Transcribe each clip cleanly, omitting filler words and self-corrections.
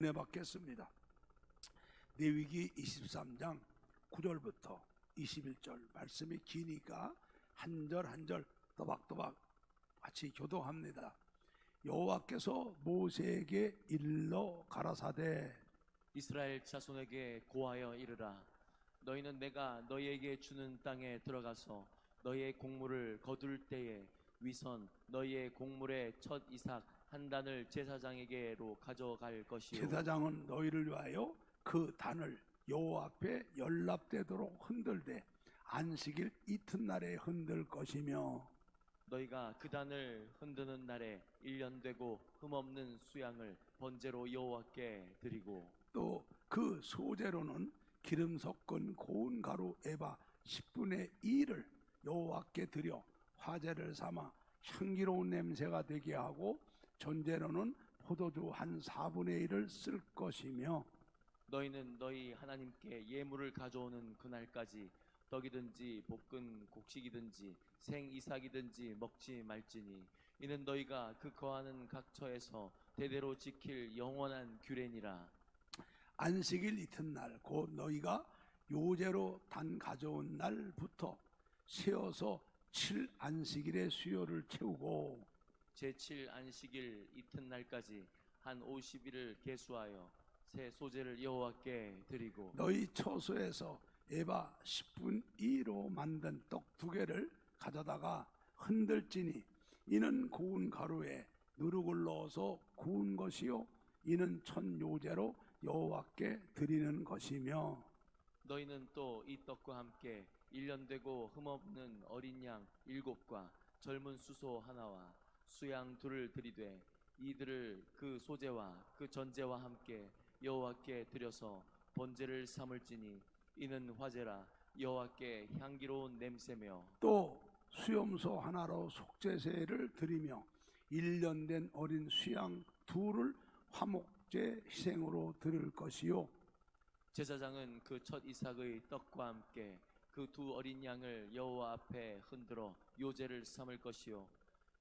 은혜 받겠습니다. 레위기 23장 9절부터 21절 말씀이 기니까 한 절 한 절 또박또박 같이 교도합니다. 여호와께서 모세에게 일러 가라사대 이스라엘 자손에게 고하여 이르라. 너희는 내가 너희에게 주는 땅에 들어가서 너희의 곡물을 거둘 때에 위선 너희의 곡물의 첫 이삭 한 단을 제사장에게로 가져갈 것이요. 제사장은 너희를 위하여 그 단을 여호와 앞에 연납되도록 흔들되 안식일 이튿날에 흔들 것이며 너희가 그 단을 흔드는 날에 1년 되고 흠없는 수양을 번제로 여호와께 드리고 또 그 소재로는 기름 섞은 고운 가루 에바 10분의 1을 여호와께 드려 화제를 삼아 향기로운 냄새가 되게 하고 전제로는 포도주 한 4분의 1을 쓸 것이며 너희는 너희 하나님께 예물을 가져오는 그날까지 떡이든지 볶은 곡식이든지 생 이삭이든지 먹지 말지니 이는 너희가 그 거하는 각처에서 대대로 지킬 영원한 규례니라. 안식일 이튿날 곧 너희가 요제로 단 가져온 날부터 세어서 7안식일의 수요를 채우고 제7 안식일 이튿날까지 한 50일을 계수하여 새 소재를 여호와께 드리고 너희 처소에서 에바 10분 2로 만든 떡 2개를 가져다가 흔들지니 이는 고운 가루에 누룩을 넣어서 구운 것이요 이는 첫 요제로 여호와께 드리는 것이며 너희는 또 이 떡과 함께 1년 되고 흠없는 어린 양 7과 젊은 수소 하나와 수양 2를 드리되 이들을 그 소제와 그 전제와 함께 여호와께 드려서 번제를 삼을지니 이는 화제라 여호와께 향기로운 냄새며 또 수염소 하나로 속죄제를 드리며 1년 된 어린 수양 2를 화목제 희생으로 드릴 것이요 제사장은 그 첫 이삭의 떡과 함께 그 2 어린 양을 여호와 앞에 흔들어 요제를 삼을 것이요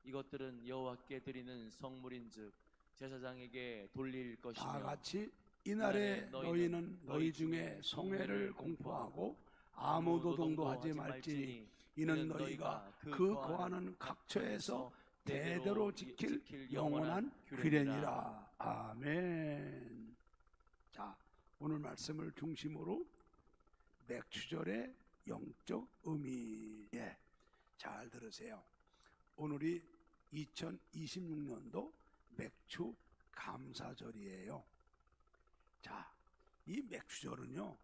이것들은 여호와께 드리는 성물인즉 제사장에게 돌릴 것이며 다 같이 이날에 너희는 너희 중에 성회를 공포하고 아무 도동도 하지 말지니 이는 너희가 그 거하는 각처에서 대대로 지킬 영원한 규례니라. 아멘. 자, 오늘 말씀을 중심으로 맥추절의 영적 의미 잘 들으세요. 오늘이 2026년도 맥추 감사절이에요. 자, 이 맥추절은요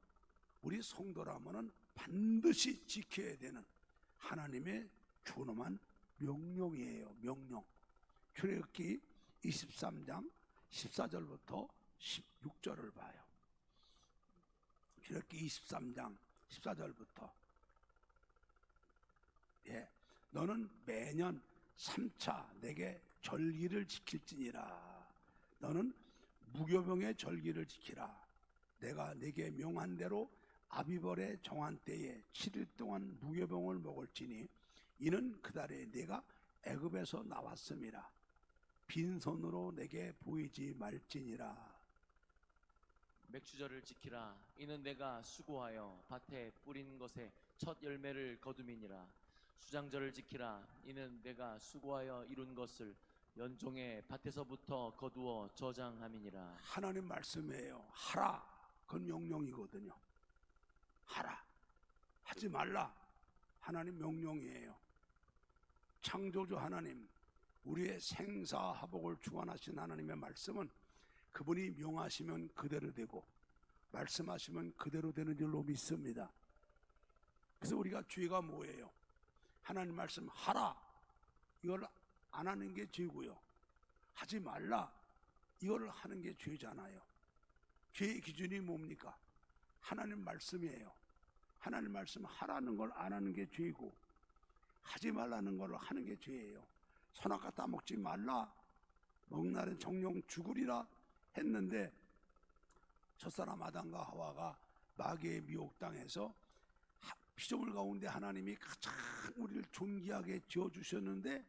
우리 성도라면은 반드시 지켜야 되는 하나님의 준엄한 명령이에요. 명령. 출애굽기 23장 14절부터 16절을 봐요. 출애굽기 23장 14절부터 너는 매년 3차 내게 절기를 지킬지니라. 너는 무교병의 절기를 지키라. 내가 네게 명한 대로 아비벌의 정한 때에 7일 동안 무교병을 먹을지니 이는 그달에 네가 애굽에서 나왔음이라. 빈손으로 내게 보이지 말지니라. 맥추절을 지키라. 이는 내가 수고하여 밭에 뿌린 것에 첫 열매를 거둠이니라. 수장절을 지키라. 이는 내가 수고하여 이룬 것을 연종의 밭에서부터 거두어 저장함이니라. 하나님 말씀이에요. 하라. 그건 명령이거든요. 하라. 하지 말라. 하나님 명령이에요. 창조주 하나님, 우리의 생사화복을 주관하신 하나님의 말씀은 그분이 명하시면 그대로 되고 말씀하시면 그대로 되는 줄로 믿습니다. 그래서 우리가 죄가 뭐예요? 하나님 말씀 하라. 이걸 안 하는 게 죄고요. 하지 말라. 이걸 하는 게 죄잖아요. 죄의 기준이 뭡니까? 하나님 말씀이에요. 하나님 말씀 하라는 걸 안 하는 게 죄고 하지 말라는 걸 하는 게 죄예요. 선악과 따먹지 말라. 먹나는 정령 죽으리라 했는데 첫사람 아담과 하와가 마귀의 미혹당해서 피조물 가운데 하나님이 가장 우리를 존귀하게 지어주셨는데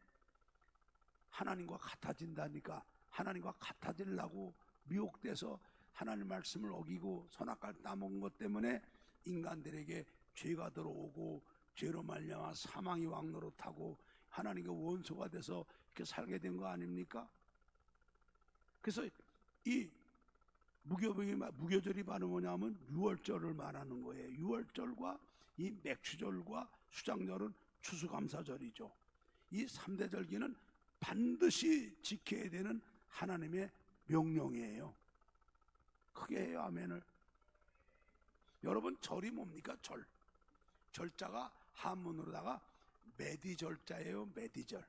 하나님과 같아진다니까 하나님과 같아지려고 미혹돼서 하나님 말씀을 어기고 선악과를 따먹은 것 때문에 인간들에게 죄가 들어오고 죄로 말미암아 사망이 왕노릇하고 하나님과 원수가 돼서 이렇게 살게 된 거 아닙니까? 그래서 이 무교절이 바로 뭐냐면 유월절을 말하는 거예요. 유월절과 이 맥추절과 수장절은 추수감사절이죠. 이 3대 절기는 반드시 지켜야 되는 하나님의 명령이에요. 크게 해요, 아멘을. 여러분, 절이 뭡니까? 절자가 한문으로다가 매디절자예요. 매디절.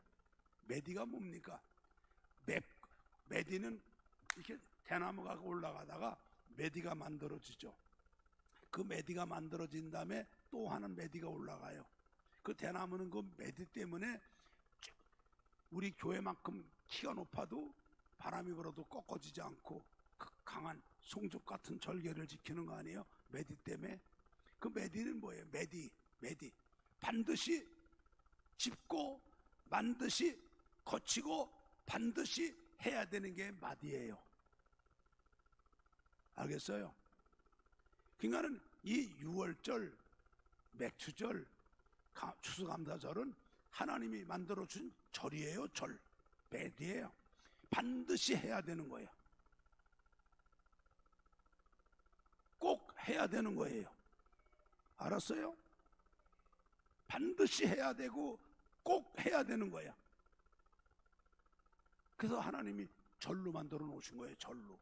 매디가 뭡니까? 매디는 이렇게 대나무가 올라가다가 매디가 만들어지죠. 그 매디가 만들어진 다음에 또 하는 매디가 올라가요. 그 대나무는 그 매디 때문에 우리 교회만큼 키가 높아도 바람이 불어도 꺾어지지 않고 그 강한 송죽 같은 절개를 지키는 거 아니에요? 매디 때문에. 그 매디는 뭐예요? 매디 반드시 짚고 반드시 거치고 반드시 해야 되는 게 마디예요. 알겠어요? 그러니까는 이 유월절, 맥추절, 추수감사절은 하나님이 만들어준 절이에요. 절, 매디예요. 반드시 해야 되는 거예요. 꼭 해야 되는 거예요. 알았어요? 반드시 해야 되고 꼭 해야 되는 거야. 그래서 하나님이 절로 만들어 놓으신 거예요. 절로.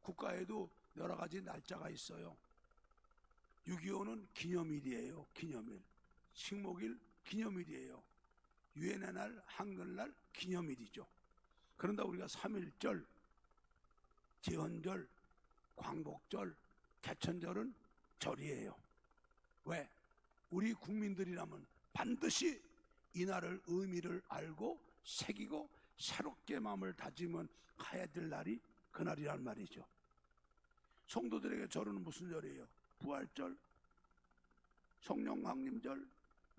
국가에도 여러 가지 날짜가 있어요. 6.25는 기념일이에요. 기념일. 식목일 기념일이에요. 유엔의 날, 한글날 기념일이죠. 그런데 우리가 3.1절, 제헌절, 광복절, 개천절은 절이에요. 왜? 우리 국민들이라면 반드시 이 날을 의미를 알고 새기고 새롭게 마음을 다지면 가야 될 날이 그날이란 말이죠. 성도들에게 절은 무슨 절이에요? 부활절, 성령 강림절,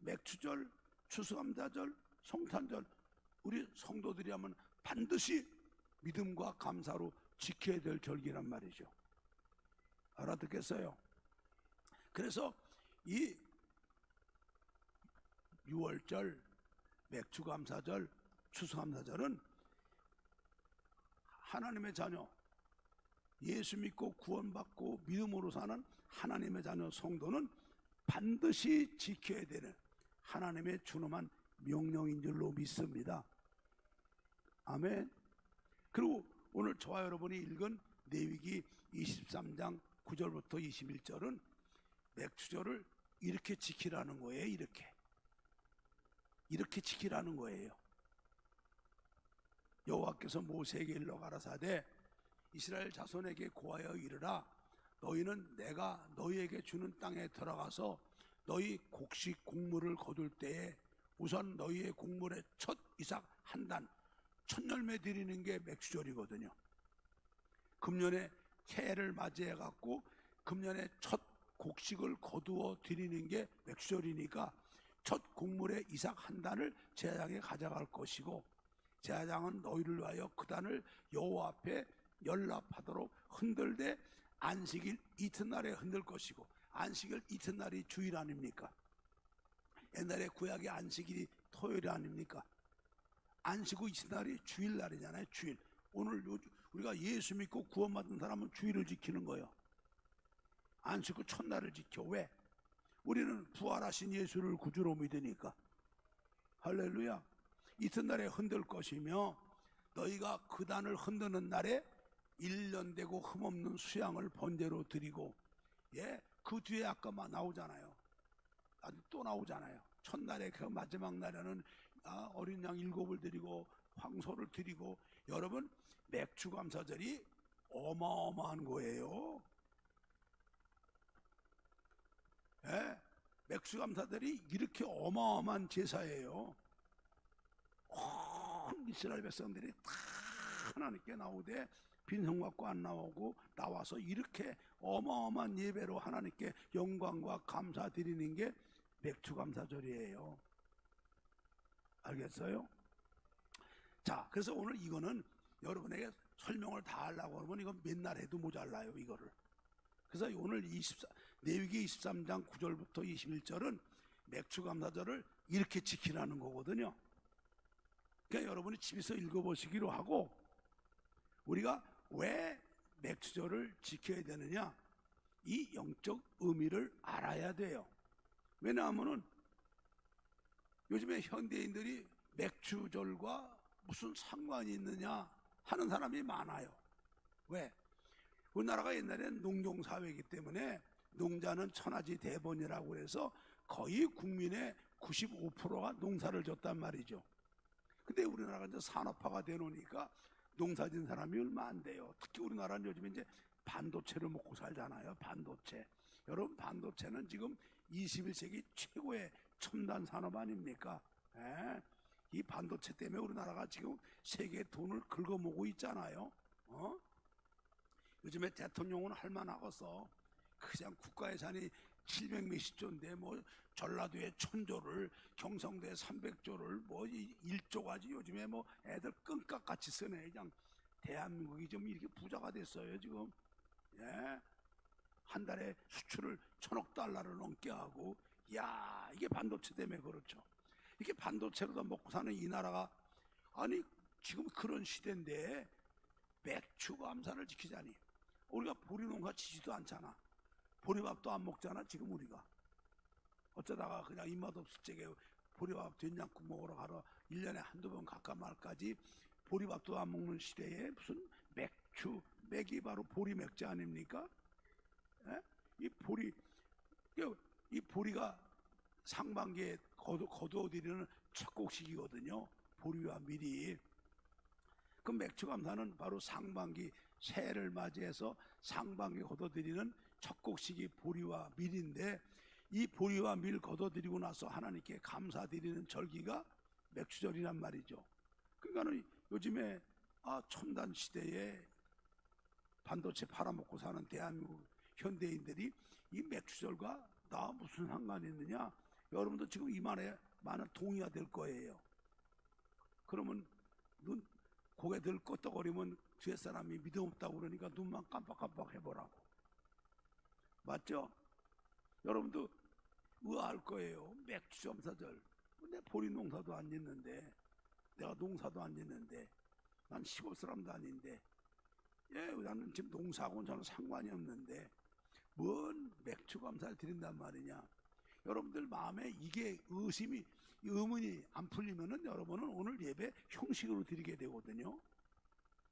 맥추절, 추수감사절, 성탄절. 우리 성도들이라면 반드시 믿음과 감사로 지켜야 될 절기란 말이죠. 알아듣겠어요? 그래서 이 유월절, 맥추감사절, 추수감사절은 하나님의 자녀, 예수 믿고 구원받고 믿음으로 사는 하나님의 자녀 성도는 반드시 지켜야 되는 하나님의 준엄한 명령인 줄로 믿습니다. 아멘. 그리고 오늘 저와 여러분이 읽은 레위기 23장 9절부터 21절은 맥추절을 이렇게 지키라는 거예요. 이렇게 지키라는 거예요. 여호와께서 모세에게 일러 가라사대 이스라엘 자손에게 고하여 이르라. 너희는 내가 너희에게 주는 땅에 들어가서 너희 곡식 곡물을 거둘 때에 우선 너희의 곡물의 첫 이삭 한 단, 첫 열매 드리는 게 맥추절이거든요. 금년에 새해를 맞이해 갖고 금년에 첫 곡식을 거두어 드리는 게 맥추절이니까 첫 곡물의 이삭 한 단을 제사장에 가져갈 것이고, 제사장은 너희를 위하여 그 단을 여호와 앞에 연납하도록 흔들되 안식일 이튿날에 흔들 것이고, 안식일 이튿날이 주일 아닙니까? 옛날에 구약의 안식일이 토요일 아닙니까? 안식 후 이튿날이 주일날이잖아요. 주일. 오늘 우리가 예수 믿고 구원받은 사람은 주일을 지키는 거예요. 안식 후 첫날을 지켜. 왜? 우리는 부활하신 예수를 구주로 믿으니까. 할렐루야. 이튿날에 흔들 것이며 너희가 그 단을 흔드는 날에 1년 되고 흠없는 수양을 번제로 드리고, 그 뒤에 아까 나오잖아요. 또 나오잖아요. 첫날에 그 마지막 날에는 어린 양 7을 드리고 황소를 드리고. 여러분, 맥추감사절이 어마어마한 거예요. 맥추감사절이 이렇게 어마어마한 제사예요. 온 이스라엘 백성들이 다 하나님께 나오되 빈손 갖고 안 나오고 나와서 이렇게 어마어마한 예배로 하나님께 영광과 감사 드리는 게 맥추감사절이에요. 알겠어요? 자, 그래서 오늘 이거는 여러분에게 설명을 다 하려고 하면 이건 맨날 해도 모자라요, 이거를. 그래서 오늘 레위기 23장 9절부터 21절은 맥추감사절을 이렇게 지키라는 거거든요. 그러니까 여러분이 집에서 읽어보시기로 하고, 우리가 왜 맥추절을 지켜야 되느냐, 이 영적 의미를 알아야 돼요. 왜냐하면은 요즘에 현대인들이 맥추절과 무슨 상관이 있느냐 하는 사람이 많아요. 왜? 우리나라가 옛날에는 농경사회이기 때문에 농자는 천하지 대본이라고 해서 거의 국민의 95%가 농사를 졌단 말이죠. 근데 우리나라가 이제 산업화가 되놓으니까 농사진 사람이 얼마 안 돼요. 특히 우리나라는 요즘에 이제 반도체를 먹고 살잖아요. 반도체. 여러분, 반도체는 지금 21세기 최고의 첨단 산업 아닙니까? 예? 이 반도체 때문에 우리나라가 지금 세계 돈을 긁어모으고 있잖아요. 요즘에 대통령은 할만하겠어. 그냥 국가 예산이 700 몇십 조인데 뭐 전라도에 1000조를, 경상도에 300조를 뭐 1조까지 요즘에 뭐 애들 끈깍같이 쓰네. 그냥 대한민국이 좀 이렇게 부자가 됐어요 지금. 예? 한 달에 수출을 1000억 달러를 넘게 하고, 야, 이게 반도체 때문에 그렇죠. 이렇게 반도체로다 먹고 사는 이 나라가, 아니 지금 그런 시대인데 맥추 감사를 지키자니. 우리가 보리농사 지지도 않잖아. 보리밥도 안 먹잖아 지금 우리가. 어쩌다가 그냥 입맛 없을 적에 보리밥 된장국 먹으러 가러 1년에 한두 번 갈까 말까지 보리밥도 안 먹는 시대에 무슨 맥주, 맥이 바로 보리 맥주 아닙니까? 예? 이 보리가 상반기에 거두어들이는 첫 곡식이거든요. 보리와 밀이. 그 맥주 감사는 바로 상반기 새해를 맞이해서 상반기 거둬들이는 첫 곡식이 보리와 밀인데, 이 보리와 밀 거둬들이고 나서 하나님께 감사드리는 절기가 맥추절이란 말이죠. 그러니까는 요즘에 첨단 시대에 반도체 팔아먹고 사는 대한민국 현대인들이 이 맥추절과 나 무슨 상관이 있느냐? 여러분도 지금 이 말에 많은 동의가 될 거예요. 그러면 고개 들 끄덕거리면 뒤에 사람이 믿음 없다고 그러니까 눈만 깜빡깜빡 해보라고. 맞죠? 여러분도 의아할 거예요. 맥추점사절. 내 보리 농사도 안 짓는데, 내가 농사도 안 짓는데, 난 시골 사람도 아닌데, 나는 지금 농사하고는 저는 상관이 없는데 뭔 맥추 감사를 드린단 말이냐. 여러분들 마음에 이게 의문이 안 풀리면은 여러분은 오늘 예배 형식으로 드리게 되거든요.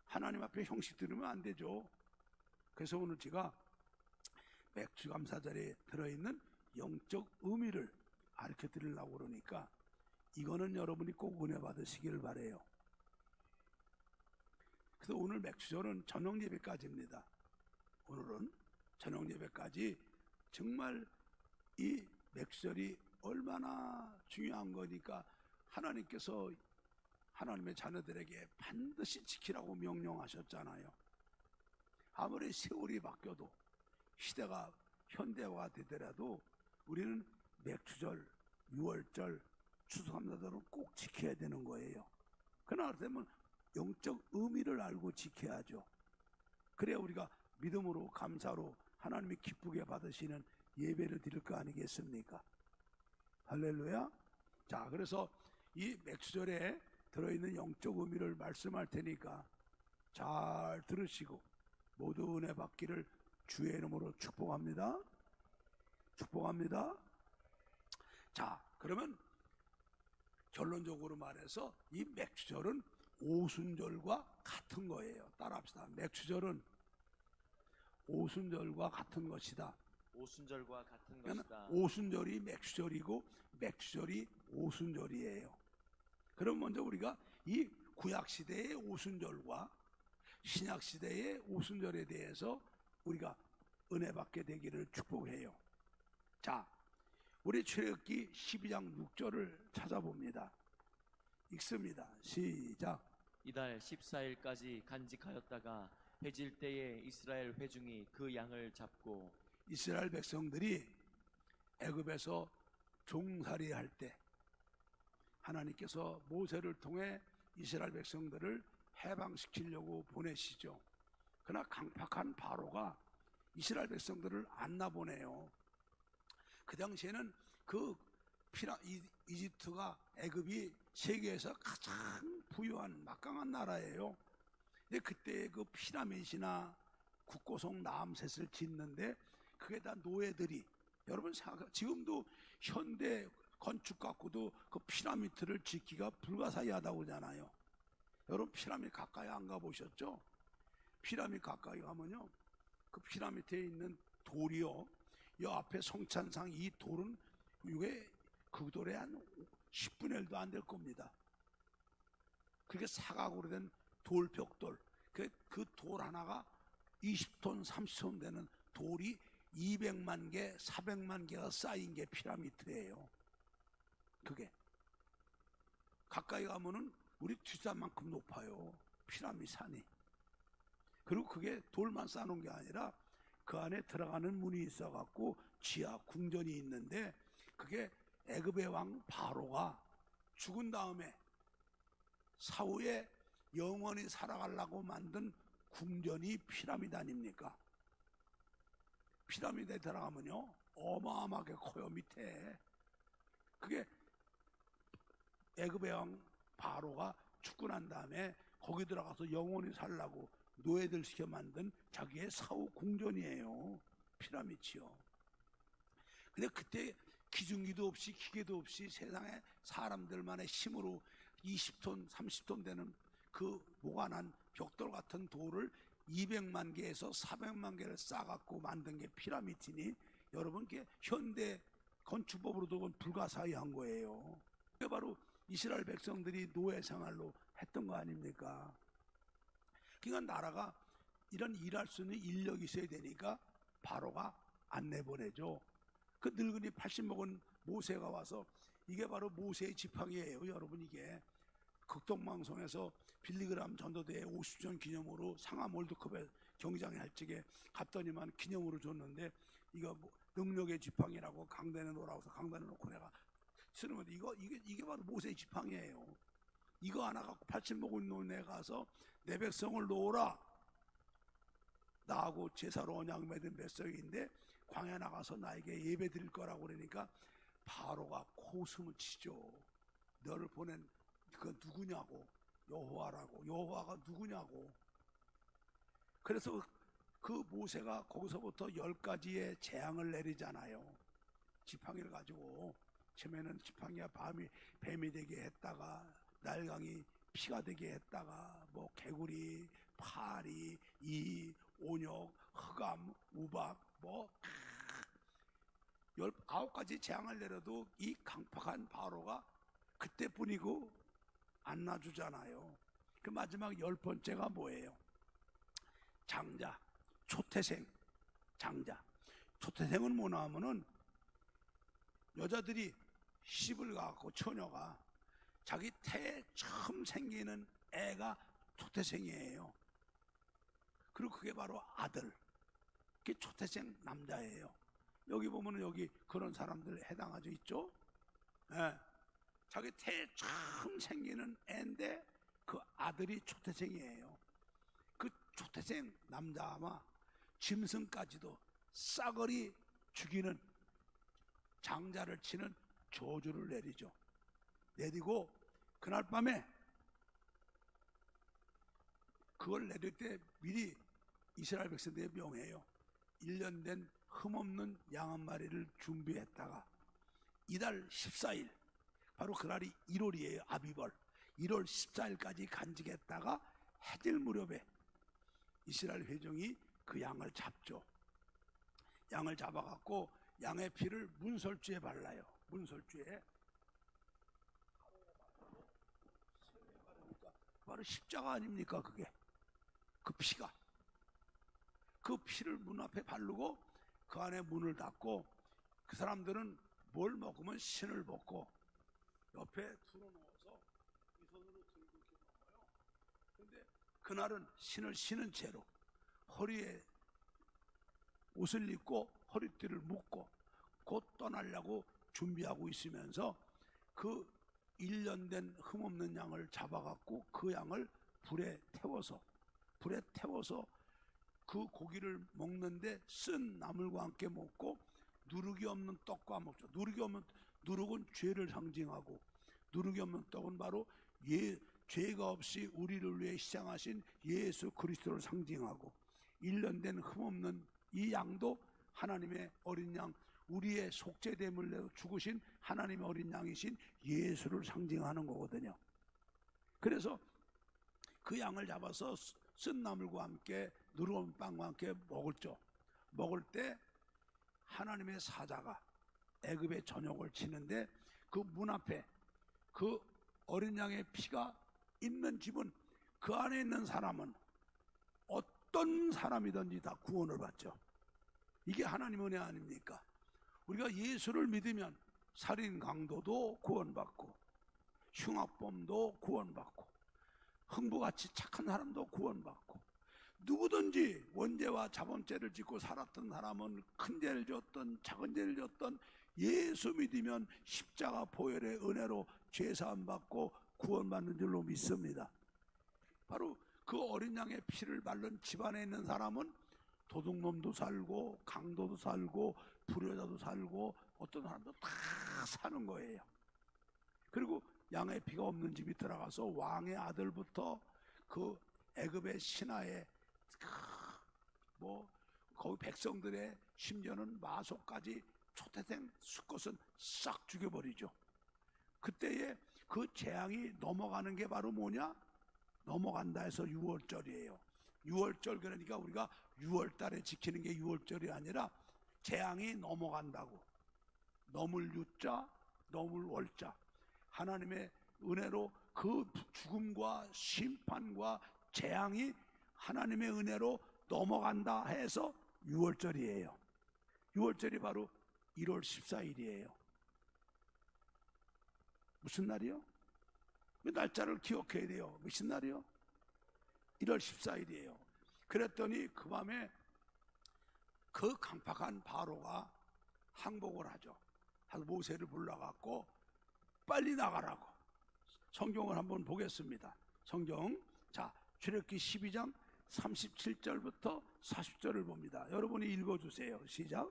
하나님 앞에 형식 드리면 안 되죠. 그래서 오늘 제가 맥추 감사절에 들어있는 영적 의미를 가르쳐 드리려고 그러니까 이거는 여러분이 꼭 은혜 받으시기를 바래요. 그래서 오늘 맥추절은 저녁 예배까지입니다. 오늘은 저녁 예배까지 정말 이 맥추절이 얼마나 중요한 거니까 하나님께서 하나님의 자녀들에게 반드시 지키라고 명령하셨잖아요. 아무리 세월이 바뀌어도 시대가 현대화가 되더라도 우리는 맥추절, 유월절, 추수감사절은 꼭 지켜야 되는 거예요. 그러나 그러면 영적 의미를 알고 지켜야죠. 그래야 우리가 믿음으로 감사로 하나님이 기쁘게 받으시는 예배를 드릴 거 아니겠습니까? 할렐루야. 자, 그래서 이 맥추절에 들어있는 영적 의미를 말씀할 테니까 잘 들으시고 모두 은혜 받기를 주의 이름으로 축복합니다. 축복합니다. 자, 그러면 결론적으로 말해서 이 맥추절은 오순절과 같은 거예요. 따라합시다. 맥추절은 오순절과 같은 것이다. 오순절과 같은 것이다. 오순절이 맥추절이고 맥추절이 오순절이에요. 그럼 먼저 우리가 이 구약시대의 오순절과 신약시대의 오순절에 대해서 우리가 은혜 받게 되기를 축복해요. 자, 우리 출애굽기 12장 6절을 찾아봅니다. 읽습니다. 시작. 이달 14일까지 간직하였다가 해질 때에 이스라엘 회중이 그 양을 잡고. 이스라엘 백성들이 애굽에서 종살이 할 때 하나님께서 모세를 통해 이스라엘 백성들을 해방시키려고 보내시죠. 그러나 강팍한 바로가 이스라엘 백성들을 안 나보내요. 그 당시에는 그 이집트가 애굽이 세계에서 가장 부유한 막강한 나라예요. 근데 그때 그 피라밋이나 국고성 남셋을 짓는데 그게 다 노예들이, 여러분 지금도 현대 건축 갖고도 그 피라미드를 짓기가 불가사의하다고 하잖아요. 여러분 피라미드 가까이 안 가보셨죠? 피라미드 가까이 가면요, 그 피라미드에 있는 돌이요, 이 앞에 성찬상 이 돌은 이게 그 돌에 한 10분의 1도 안 될 겁니다. 그게 사각으로 된 돌벽돌, 그 돌 하나가 20톤 30톤 되는 돌이 200만 개 400만 개가 쌓인 게 피라미드예요. 그게 가까이 가면은 우리 뒷산만큼 높아요, 피라미드 산이. 그리고 그게 돌만 쌓아놓은 게 아니라 그 안에 들어가는 문이 있어갖고 지하 궁전이 있는데, 그게 애굽의 왕 바로가 죽은 다음에 사후에 영원히 살아가려고 만든 궁전이 피라미드 아닙니까? 피라미드에 들어가면요 어마어마하게 커요. 밑에 그게 애굽의 왕 바로가 죽고 난 다음에 거기 들어가서 영원히 살라고 노예들 시켜 만든 자기의 사후 궁전이에요, 피라미드요. 근데 그때 기중기도 없이 기계도 없이 세상에 사람들만의 힘으로 20톤 30톤 되는 그 모관한 벽돌 같은 돌을 200만 개에서 400만 개를 쌓아갖고 만든 게 피라미드니, 여러분 그게 현대 건축법으로도 그건 불가사의한 거예요. 그게 바로 이스라엘 백성들이 노예 생활로 했던 거 아닙니까? 그러니까 나라가 이런 일할 수 있는 인력이 있어야 되니까 바로가 안 내보내죠. 그 늙은이 80 먹은 모세가 와서, 이게 바로 모세의 지팡이예요. 여러분 이게 극동방송에서 빌리그람 전도대회 50주년 기념으로 상암 월드컵에 경기장에 할 적에 갔더니만 기념으로 줬는데, 이거 뭐 능력의 지팡이라고 강단에 놓으라고 해서 강단에 놓고 내가 쓰는 건데, 이게 바로 모세의 지팡이예요. 이거 하나 갖고 80 먹은 노인에 가서 내 백성을 놓으라, 나하고 제사로 언약 맺은 백성인데 광야 나가서 나에게 예배 드릴 거라고 그러니까 바로가 코웃음을 치죠. 너를 보낸 그 누구냐고, 여호와라고. 여호와가 누구냐고. 그래서 그 모세가 거기서부터 10가지의 재앙을 내리잖아요. 지팡이를 가지고. 처음에는 지팡이가 뱀이 되게 했다가, 날강이 피가 되게 했다가, 뭐 개구리, 파리, 이, 온역, 흑암, 우박, 뭐 19가지 재앙을 내려도 이 강팍한 바로가 그때뿐이고 안 놔주잖아요. 그 마지막 10번째가 뭐예요? 장자, 초태생. 장자, 초태생은 뭐냐 하면은 여자들이 시집을 가고 처녀가 자기 태에 처음 생기는 애가 초태생이에요. 그리고 그게 바로 아들, 그게 초태생 남자예요. 여기 보면은 여기 그런 사람들 해당하죠, 있죠? 예. 자기 태에 처음 생기는 애인데 그 아들이 초태생이에요. 그 초태생 남자아마 짐승까지도 싸그리 죽이는, 장자를 치는 저주를 내리죠. 내리고 그날 밤에 그걸 내릴 때 미리 이스라엘 백성들이 명해요. 1년 된 흠없는 양 한 마리를 준비했다가 이달 14일, 바로 그날이 1월이에요. 아비벌 1월 14일까지 간직했다가 해질 무렵에 이스라엘 회중이 그 양을 잡죠. 양을 잡아갖고 양의 피를 문설주에 발라요. 문설주에 바로 십자가 아닙니까? 그게 그 피가, 그 피를 문 앞에 바르고 그 안에 문을 닫고, 그 사람들은 뭘 먹으면 신을 벗고 옆에 들어놓아서 이 손으로 들고 이렇게 먹어요. 근데 그날은 신을 신은 채로 허리에 옷을 입고 허리띠를 묶고 곧 떠나려고 준비하고 있으면서 그 1년 된 흠없는 양을 잡아갖고 그 양을 불에 태워서 그 고기를 먹는데 쓴 나물과 함께 먹고 누룩이 없는 떡과 먹죠. 누룩은 죄를 상징하고 누룩이 없는 떡은 바로 죄가 없이 우리를 위해 희생하신 예수 그리스도를 상징하고 1년 된 흠없는 이 양도 하나님의 어린 양, 우리의 속죄됨을 내어 죽으신 하나님의 어린 양이신 예수를 상징하는 거거든요. 그래서 그 양을 잡아서 쓴 나물과 함께 누룩 없는 빵과 함께 먹었죠. 먹을 때 하나님의 사자가 애굽의 전역을 치는데 그 문 앞에 그 어린 양의 피가 있는 집은 그 안에 있는 사람은 어떤 사람이든지 다 구원을 받죠. 이게 하나님의 은혜 아닙니까? 우리가 예수를 믿으면 살인 강도도 구원받고 흉악범도 구원받고 흥부같이 착한 사람도 구원받고 누구든지 원죄와 자범죄를 짓고 살았던 사람은 큰 죄를 졌던 작은 죄를 졌던 예수 믿으면 십자가 보혈의 은혜로 죄사함 받고 구원받는 줄로 믿습니다. 바로 그 어린 양의 피를 바른 집안에 있는 사람은 도둑놈도 살고 강도도 살고 불효자도 살고 어떤 사람도 다 사는 거예요. 그리고 양의 피가 없는 집이 들어가서 왕의 아들부터 그 애굽의 신하의 거기 백성들의 심지어는 마소까지 초태생 수컷은 싹 죽여버리죠. 그때에 그 재앙이 넘어가는 게 바로 뭐냐? 넘어간다 해서 6월절이에요. 6월절, 그러니까 우리가 6월달에 지키는 게 6월절이 아니라 재앙이 넘어간다고. 넘을 유자, 넘을 월자. 하나님의 은혜로 그 죽음과 심판과 재앙이 하나님의 은혜로 넘어간다 해서 6월절이에요. 6월절이 바로 1월 14일이에요. 무슨 날이요? 날짜를 기억해야 돼요. 무슨 날이요? 1월 14일이에요. 그랬더니 그 밤에 그 강팍한 바로가 항복을 하죠. 모세를 불러갖고 빨리 나가라고. 성경을 한번 보겠습니다. 성경, 자, 출애굽기 12장 37절부터 40절을 봅니다. 여러분이 읽어주세요. 시작.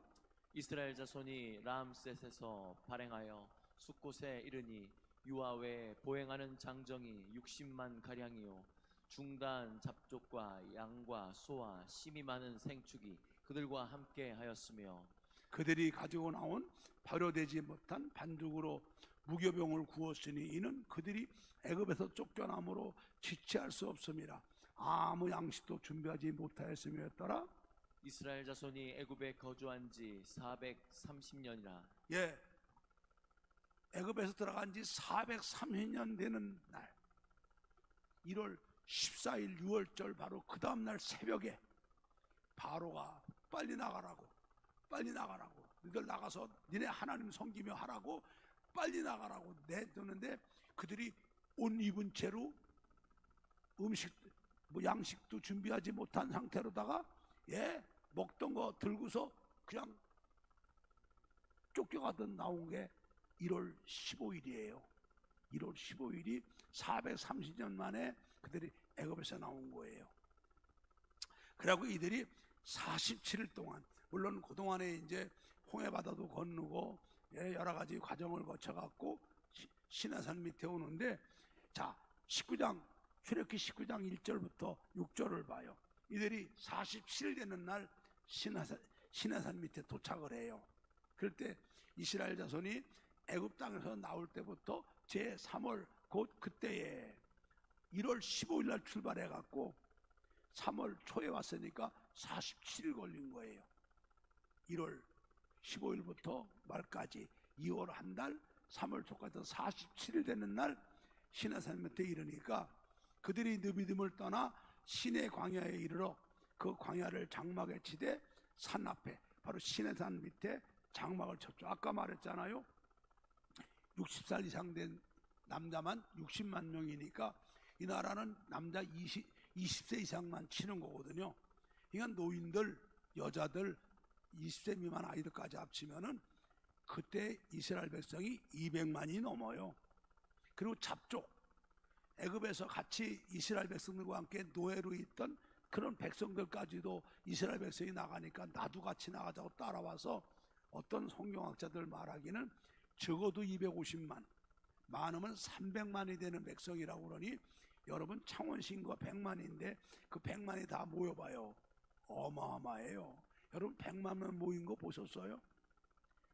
이스라엘 자손이 람셋에서 발행하여 숫곳에 이르니 유아 외에 보행하는 장정이 60만 가량이요 중단 잡족과 양과 소와 심이 많은 생축이 그들과 함께 하였으며 그들이 가지고 나온 발효되지 못한 반죽으로 무교병을 구웠으니 이는 그들이 애굽에서 쫓겨남으로 지체할 수 없음이라. 아무 양식도 준비하지 못하였음이었더라. 이스라엘 자손이 애굽에 거주한 지 430년이라. 예, 애굽에서 들어간 지 430년 되는 날 1월 14일 6월절 바로 그 다음날 새벽에 바로가 빨리 나가라고 너희들 나가서 니네 하나님 섬기며 하라고 빨리 나가라고 내두는데 그들이 옷 입은 채로 양식도 준비하지 못한 상태로다가 먹던 거 들고서 그냥 쫓겨가던 나온 게 1월 15일이에요. 1월 15일이 430년 만에 그들이 애굽에서 나온 거예요. 그리고 이들이 47일 동안, 물론 그동안에 이제 홍해바다도 건너고 여러 가지 과정을 거쳐갖고 시내산 밑에 오는데, 자, 출애굽기 19장 1절부터 6절을 봐요. 이들이 47일 되는 날 시내산 밑에 도착을 해요. 그럴 때 이스라엘 자손이 애굽 땅에서 나올 때부터 제3월 곧 그때에 1월 15일 날 출발해 갖고 3월 초에 왔으니까 47일 걸린 거예요. 1월 15일부터 말까지 2월 한 달, 3월 초까지 47일 되는 날 시내산 밑에 이르니까 그들이 느비딤을 떠나 시내 광야에 이르러 그 광야를 장막에 치되 산 앞에 바로 시내산 밑에 장막을 쳤죠. 아까 말했잖아요. 60살 이상 된 남자만 60만 명이니까 이 나라는 남자 20세 이상만 치는 거거든요. 그러니까 노인들, 여자들, 20세 미만 아이들까지 합치면은 그때 이스라엘 백성이 200만이 넘어요. 그리고 잡족, 애굽에서 같이 이스라엘 백성들과 함께 노예로 있던 그런 백성들까지도 이스라엘 백성이 나가니까 나도 같이 나가자고 따라와서 어떤 성경학자들 말하기는 적어도 250만, 많으면 300만이 되는 백성이라고 그러니 여러분 창원신과 100만인데 그 100만이 다 모여봐요. 어마어마해요. 여러분 100만 명 모인 거 보셨어요?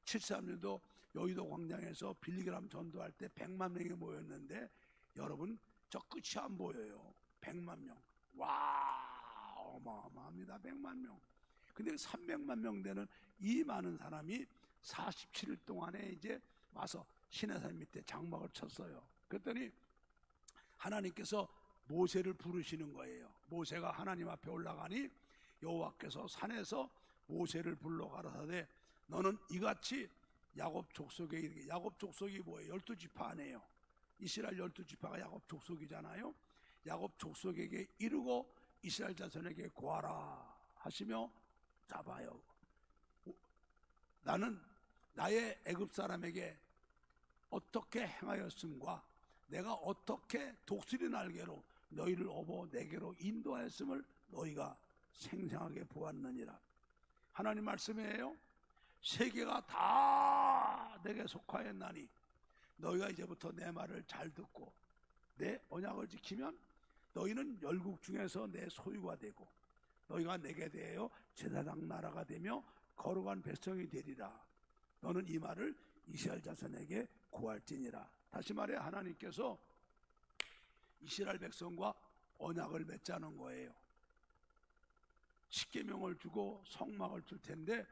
73년도 여의도 광장에서 빌리그람 전도할 때 100만 명이 모였는데 여러분 저 끝이 안 보여요. 100만 명. 와, 어마어마합니다. 100만 명. 근데 300만 명 되는 이 많은 사람이 47일 동안에 이제 와서 시내산 밑에 장막을 쳤어요. 그랬더니 하나님께서 모세를 부르시는 거예요. 모세가 하나님 앞에 올라가니 여호와께서 산에서 모세를 불러 가라사대 너는 이같이 야곱 족속에 이르게. 야곱 족속이 뭐예요? 12지파 아니에요. 이스라엘 12지파가 야곱 족속이잖아요. 야곱 족속에게 이르고 이스라엘 자손에게 고하라 하시며 잡아요. 나는 나의 애굽 사람에게 어떻게 행하였음과 내가 어떻게 독수리 날개로 너희를 업어 내게로 인도하였음을 너희가 생생하게 보았느니라. 하나님 말씀이에요. 세계가 다 내게 속하였나니 너희가 이제부터 내 말을 잘 듣고 내 언약을 지키면 너희는 열국 중에서 내 소유가 되고 너희가 내게 대하여 제사장 나라가 되며 거룩한 백성이 되리라. 너는 이 말을 이스라엘 자손에게 고할지니라. 다시 말해 하나님께서 이스라엘 백성과 언약을 맺자는 거예요. 십계명을 주고 성막을 줄 텐데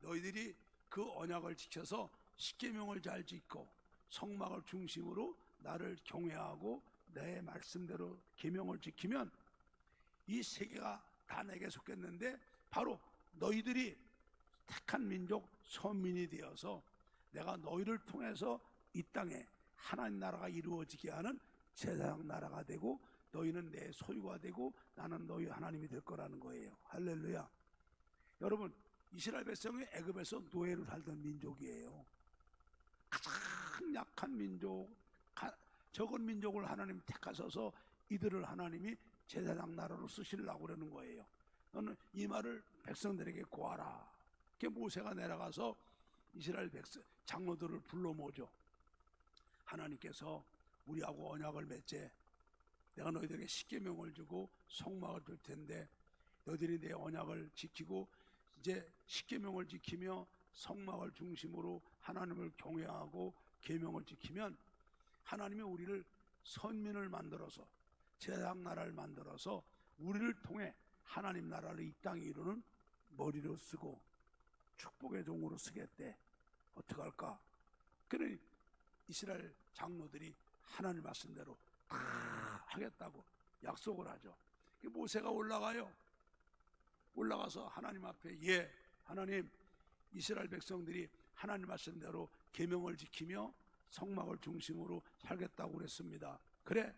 너희들이 그 언약을 지켜서 십계명을 잘 지키고 성막을 중심으로 나를 경외하고 내 말씀대로 계명을 지키면 이 세계가 다 내게 속했는데 바로 너희들이 택한 민족 선민이 되어서 내가 너희를 통해서 이 땅에 하나님 나라가 이루어지게 하는 제사장 나라가 되고 너희는 내 소유가 되고 나는 너희 하나님이 될 거라는 거예요. 할렐루야. 여러분 이스라엘 백성이 애굽에서 노예로 살던 민족이에요. 가장 약한 민족, 적은 민족을 하나님 택하셔서 이들을 하나님이 제사장 나라로 쓰시려고 그러는 거예요. 너는 이 말을 백성들에게 고하라. 그게 모세가 내려가서 이스라엘 백성 장로들을 불러 모으죠. 하나님께서 우리하고 언약을 맺제. 내가 너희들에게 십계명을 주고 성막을 줄 텐데 너희들이 내 언약을 지키고 이제 십계명을 지키며 성막을 중심으로 하나님을 경외하고 계명을 지키면 하나님이 우리를 선민을 만들어서 제사장 나라를 만들어서 우리를 통해 하나님 나라를 이 땅에 이루는 머리로 쓰고 축복의 종으로 쓰겠대. 어떡할까? 그러니 이스라엘 장로들이 하나님 말씀대로 다 하겠다고 약속을 하죠. 모세가 올라가요. 올라가서 하나님 앞에 하나님 이스라엘 백성들이 하나님 말씀대로 계명을 지키며 성막을 중심으로 살겠다고 그랬습니다. 그래?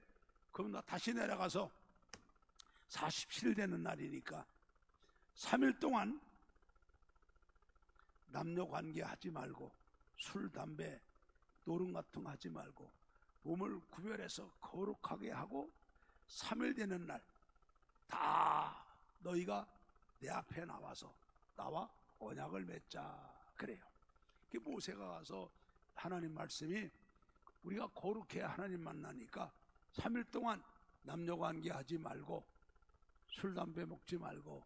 그럼 나 다시 내려가서 47일 되는 날이니까 3일 동안 남녀 관계 하지 말고 술, 담배, 노름 같은 거 하지 말고 몸을 구별해서 거룩하게 하고 3일 되는 날 다 너희가 내 앞에 나와 언약을 맺자 그래요. 그 모세가 가서 하나님 말씀이 우리가 거룩해 하나님 만나니까 3일 동안 남녀 관계 하지 말고 술, 담배 먹지 말고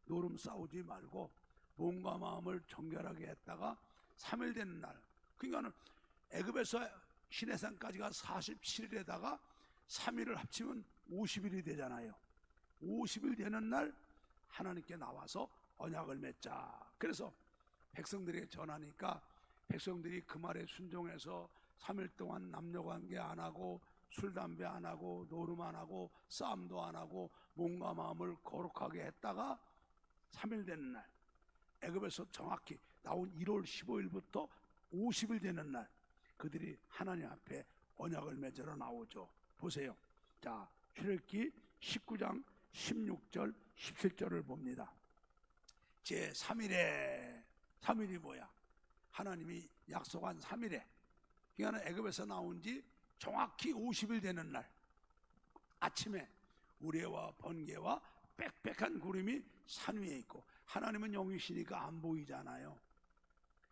노름 싸우지 말고 몸과 마음을 정결하게 했다가 3일 되는 날, 그러니까는 애굽에서 시내산까지가 47일에다가 3일을 합치면 50일이 되잖아요. 50일 되는 날 하나님께 나와서 언약을 맺자. 그래서 백성들에게 전하니까 백성들이 그 말에 순종해서 3일 동안 남녀관계 안 하고 술, 담배 안 하고 노름 안 하고 싸움도 안 하고 몸과 마음을 거룩하게 했다가 3일 되는 날, 애굽에서 정확히 나온 1월 15일부터 50일 되는 날 그들이 하나님 앞에 언약을 맺으러 나오죠. 보세요. 자, 출애굽기 19장 16절 17절을 봅니다. 제 3일에 3일이 뭐야? 하나님이 약속한 3일에, 그러니까 애굽에서 나온 지 정확히 50일 되는 날 아침에 우레와 번개와 빽빽한 구름이 산 위에 있고, 하나님은 영이시니까 안 보이잖아요.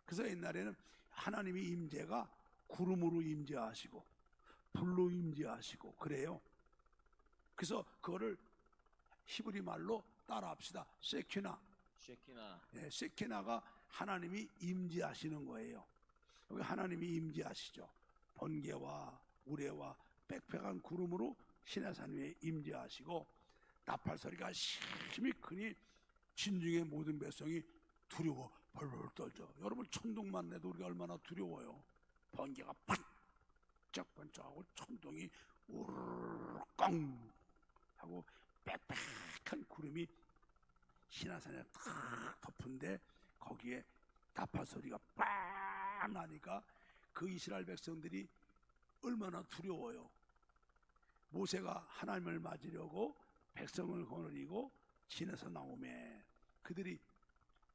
그래서 옛날에는 하나님의 임재가 구름으로 임재하시고 불로 임재하시고 그래요. 그래서 그거를 히브리 말로 따라합시다. 세키나. 쉐키나. 세키나가 하나님이 임재하시는 거예요. 여기 하나님이 임재하시죠. 번개와 우레와 빽빽한 구름으로 시내산 위에 임재하시고, 나팔 소리가 심히 크니 진중의 모든 백성이 두려워 벌벌 떨죠. 여러분, 천둥만 내도 우리가 얼마나 두려워요. 번개가 반짝반짝하고 천둥이 우르르 꽝 하고 빽빽한 구름이 시내산에 탁 덮은데, 거기에 나팔 소리가 빵 나니까 그 이스라엘 백성들이 얼마나 두려워요. 모세가 하나님을 맞으려고 백성을 거느리고 진에서 나오매 그들이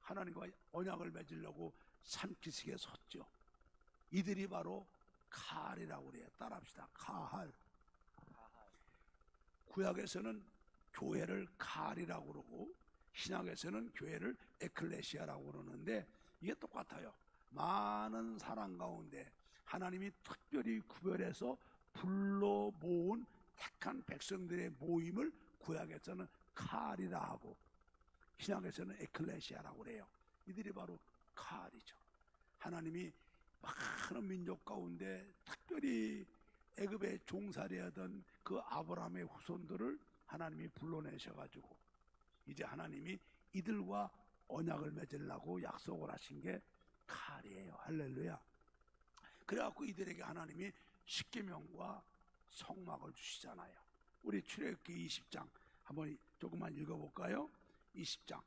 하나님과 언약을 맺으려고 산기슭에 섰죠. 이들이 바로 칼이라고 그래요. 따라합시다. 칼. 구약에서는 교회를 칼이라고 그러고 신약에서는 교회를 에클레시아라고 그러는데, 이게 똑같아요. 많은 사람 가운데 하나님이 특별히 구별해서 불러 모은 택한 백성들의 모임을 구약에서는 칼이라 하고 신약에서는 에클레시아라고 그래요. 이들이 바로 칼이죠. 하나님이 많은 민족 가운데 특별히 애굽에 종살이하던 그 아브라함의 후손들을 하나님이 불러내셔가지고 이제 하나님이 이들과 언약을 맺으려고 약속을 하신 게 칼이에요. 할렐루야. 그래갖고 이들에게 하나님이 십계명과 성막을 주시잖아요. 우리 출애굽기 20장 한번 조금만 읽어볼까요? 20장.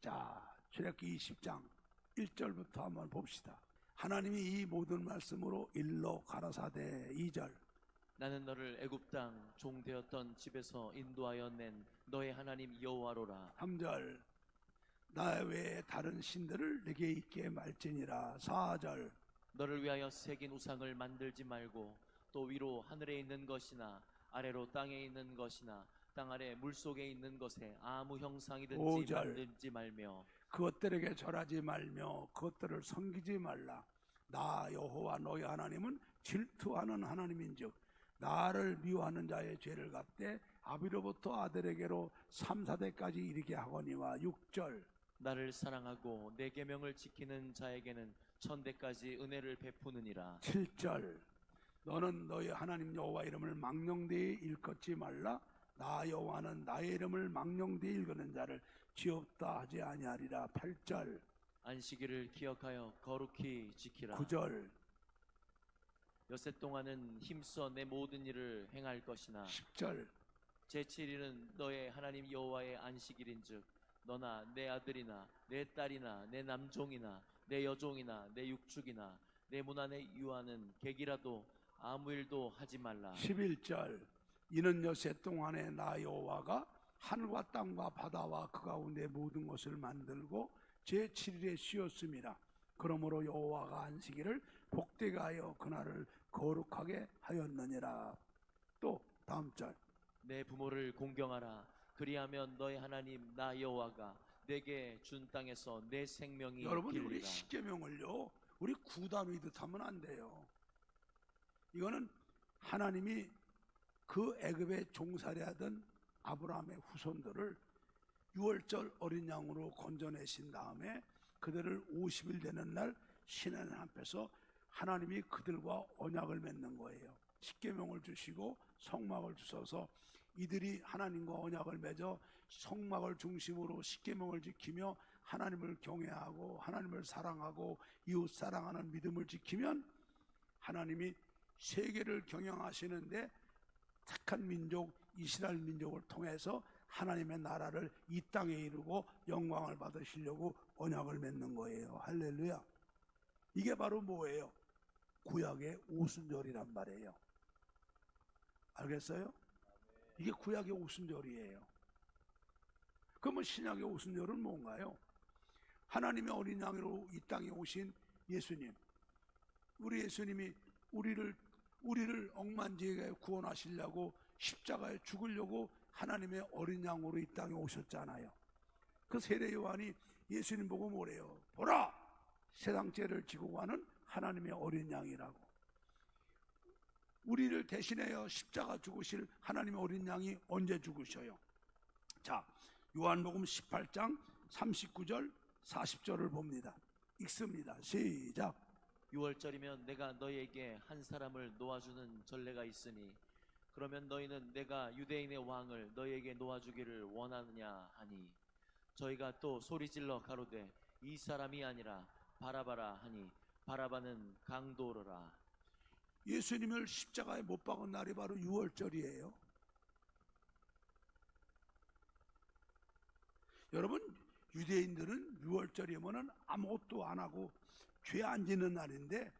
자, 출애굽기 20장 1절부터 한번 봅시다. 하나님이 이 모든 말씀으로 일러 가라사대. 2절. 나는 너를 애굽 땅 종되었던 집에서 인도하여 낸 너의 하나님 여호와로라. 3절. 나 외에 다른 신들을 내게 있게 말지니라. 4절. 너를 위하여 새긴 우상을 만들지 말고 또 위로 하늘에 있는 것이나 아래로 땅에 있는 것이나 땅 아래 물속에 있는 것에 아무 형상이든지 5절. 만들지 말며 그것들에게 절하지 말며 그것들을 섬기지 말라. 나 여호와 너희 하나님은 질투하는 하나님인즉 나를 미워하는 자의 죄를 갚되 아비로부터 아들에게로 3, 4대까지 이르게 하거니와. 6절. 나를 사랑하고 내 계명을 지키는 자에게는 1000대까지 은혜를 베푸느니라. 7절. 너는 너희 하나님 여호와 이름을 망령되이 일컫지 말라. 나 여호와는 나의 이름을 망령되이 일컫는 자를 지옵다 하지 아니하리라. 8절. 안식일을 기억하여 거룩히 지키라. 9절. 엿새 동안은 힘써 내 모든 일을 행할 것이나 10절. 제7일은 너의 하나님 여호와의 안식일인즉 너나 내 아들이나 내 딸이나 내 남종이나 내 여종이나 내 육축이나 내 문 안에 유하는 객이라도 아무 일도 하지 말라. 11절. 이는 엿새 동안에 나 여호와가 하늘과 땅과 바다와 그 가운데 모든 것을 만들고 제7일에 쉬었음이라. 그러므로 여호와가 안식일을 복되게 하여 그날을 거룩하게 하였느니라. 또 다음 절. 내 부모를 공경하라. 그리하면 너의 하나님 나 여호와가 내게 준 땅에서 내 생명이 여러분, 우리 길리라. 십계명을요 우리 구단위듯 하면 안 돼요. 이거는 하나님이 그 애굽에 종살이하던 아브라함의 후손들을 6월절 어린 양으로 건져내신 다음에 그들을 50일 되는 날 시내산 앞에서 하나님이 그들과 언약을 맺는 거예요. 십계명을 주시고 성막을 주셔서 이들이 하나님과 언약을 맺어 성막을 중심으로 십계명을 지키며 하나님을 경외하고 하나님을 사랑하고 이웃 사랑하는 믿음을 지키면 하나님이 세계를 경영하시는데 택한 민족 이스라엘 민족을 통해서 하나님의 나라를 이 땅에 이루고 영광을 받으시려고 언약을 맺는 거예요. 할렐루야. 이게 바로 뭐예요? 구약의 오순절이란 말이에요. 알겠어요? 이게 구약의 오순절이에요. 그러면 신약의 오순절은 뭔가요? 하나님의 어린 양으로 이 땅에 오신 예수님. 우리 예수님이 우리를 억만지게 구원하시려고 십자가에 죽으려고 하나님의 어린 양으로 이 땅에 오셨잖아요. 그 세례 요한이 예수님 보고 뭐래요? 보라! 세상 죄를 지고 가는 하나님의 어린 양이라고. 우리를 대신하여 십자가 죽으실 하나님의 어린 양이 언제 죽으셔요? 자, 요한복음 18장 39절 40절을 봅니다. 읽습니다. 시작. 6월절이면 내가 너희에게 한 사람을 놓아주는 전례가 있으니 그러면 너희는 내가 유대인의 왕을 너희에게 놓아주기를 원하느냐 하니 저희가 또 소리질러 가로되 이 사람이 아니라 바라바라 하니 바라바는 강도르라. 예수님을 십자가에 못 박은 날이 바로 6월절이에요. 여러분, 유대인들은 6월절이면 아무것도 안 하고 죄 안 짓는 날인데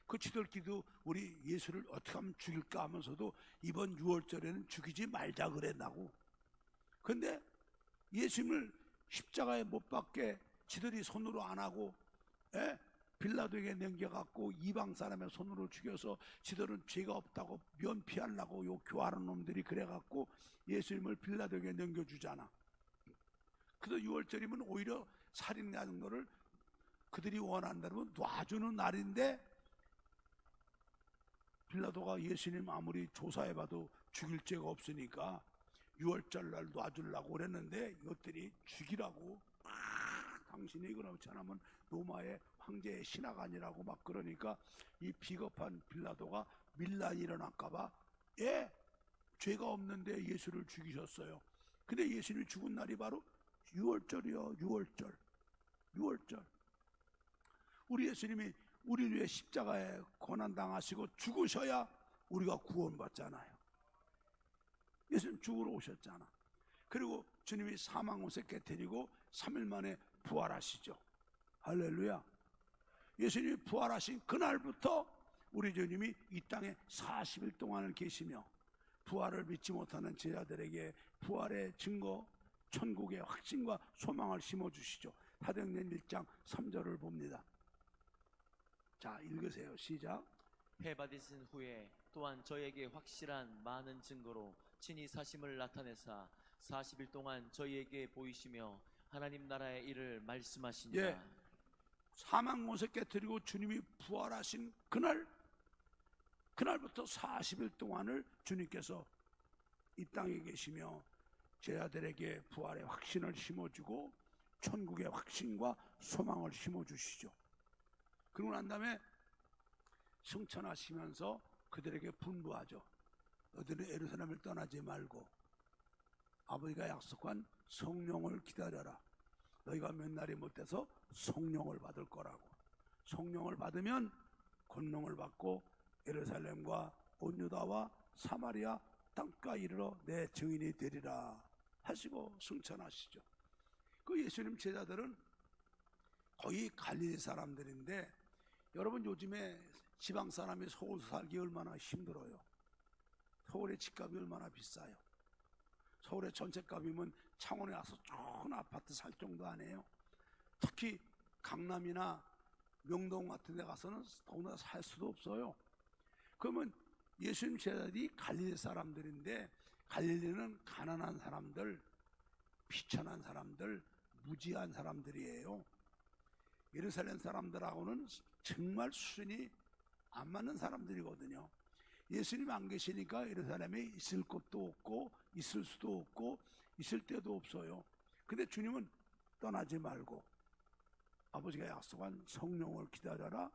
그 지들끼도 우리 예수를 어떻게 하면 죽일까 하면서도 이번 6월절에는 죽이지 말자 그랬다고. 근데 예수님을 십자가에 못 박게 지들이 손으로 안 하고 빌라도에게 넘겨갖고 이방 사람의 손으로 죽여서 지들은 죄가 없다고 면피하려고 요 교하는 놈들이 그래갖고 예수님을 빌라도에게 넘겨주잖아. 그래서 6월절이면 오히려 살인하는 거를 그들이 원한다면 놔주는 날인데 빌라도가 예수님 아무리 조사해봐도 죽일 죄가 없으니까 6월절 날 놔주려고 그랬는데 이것들이 죽이라고 당신이 그렇지 않으면 로마의 황제의 신하가 아니라고 막 그러니까 이 비겁한 빌라도가 밀란이 일어날까봐 죄가 없는데 예수를 죽이셨어요. 근데 예수님이 죽은 날이 바로 6월절이요. 6월절. 우리 예수님이 우리 위해 십자가에 고난당하시고 죽으셔야 우리가 구원받잖아요. 예수님 죽으러 오셨잖아. 그리고 주님이 사망 옷에 깨뜨리고 3일 만에 부활하시죠. 할렐루야. 예수님이 부활하신 그날부터 우리 주님이 이 땅에 40일 동안을 계시며 부활을 믿지 못하는 제자들에게 부활의 증거, 천국의 확신과 소망을 심어주시죠. 사도행전 1장 3절을 봅니다. 자, 읽으세요. 시작. 회 받으신 후에 또한 저에게 확실한 많은 증거로 친히 사심을 나타내사 40일 동안 저희에게 보이시며 하나님 나라의 일을 말씀하시니라. 사망 옷에 깨뜨리고 주님이 부활하신 그날부터 40일 동안을 주님께서 이 땅에 계시며 제자들에게 부활의 확신을 심어주고 천국의 확신과 소망을 심어주시죠. 그러고 난 다음에 승천하시면서 그들에게 분부하죠. 너희들은 예루살렘을 떠나지 말고 아버지가 약속한 성령을 기다려라. 너희가 몇 날이 못돼서 성령을 받을 거라고. 성령을 받으면 권능을 받고 예루살렘과 온 유다와 사마리아 땅까지 이르러 내 증인이 되리라 하시고 승천하시죠. 그 예수님 제자들은 거의 갈릴리 사람들인데 여러분 요즘에 지방 사람이 서울 살기 얼마나 힘들어요. 서울의 집값이 얼마나 비싸요. 서울의 전셋값이면 창원에 와서 좋은 아파트 살 정도 아니에요. 특히 강남이나 명동 같은 데 가서는 더구나 살 수도 없어요. 그러면 예수님 제자들이 갈릴리 사람들인데 갈릴리는 가난한 사람들, 비천한 사람들, 무지한 사람들이에요. 예루살렘 사람들하고는 정말 수준이 안 맞는 사람들이거든요. 예수님 안 계시니까 예루살렘에 있을 곳도 없고 있을 수도 없고 있을 때도 없어요. 근데 주님은 떠나지 말고 아버지가 약속한 성령을 기다려라.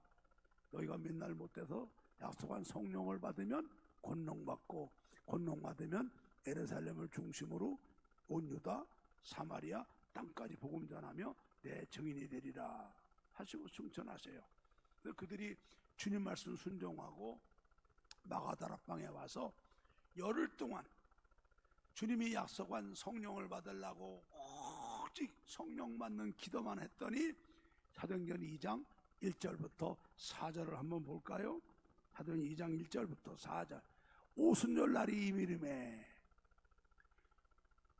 너희가 맨날 못돼서 약속한 성령을 받으면 권능 받고 권능 받으면 예루살렘을 중심으로 온 유다 사마리아 땅까지 복음 전하며 내 증인이 되리라 하시고 승천하세요. 그들이 주님 말씀 순종하고 마가다락방에 와서 열흘 동안 주님이 약속한 성령을 받으려고 오직 성령 받는 기도만 했더니 사도행전 2장 1절부터 4절을 한번 볼까요? 사도행전 2장 1절부터 4절. 오순절 날이 이미름에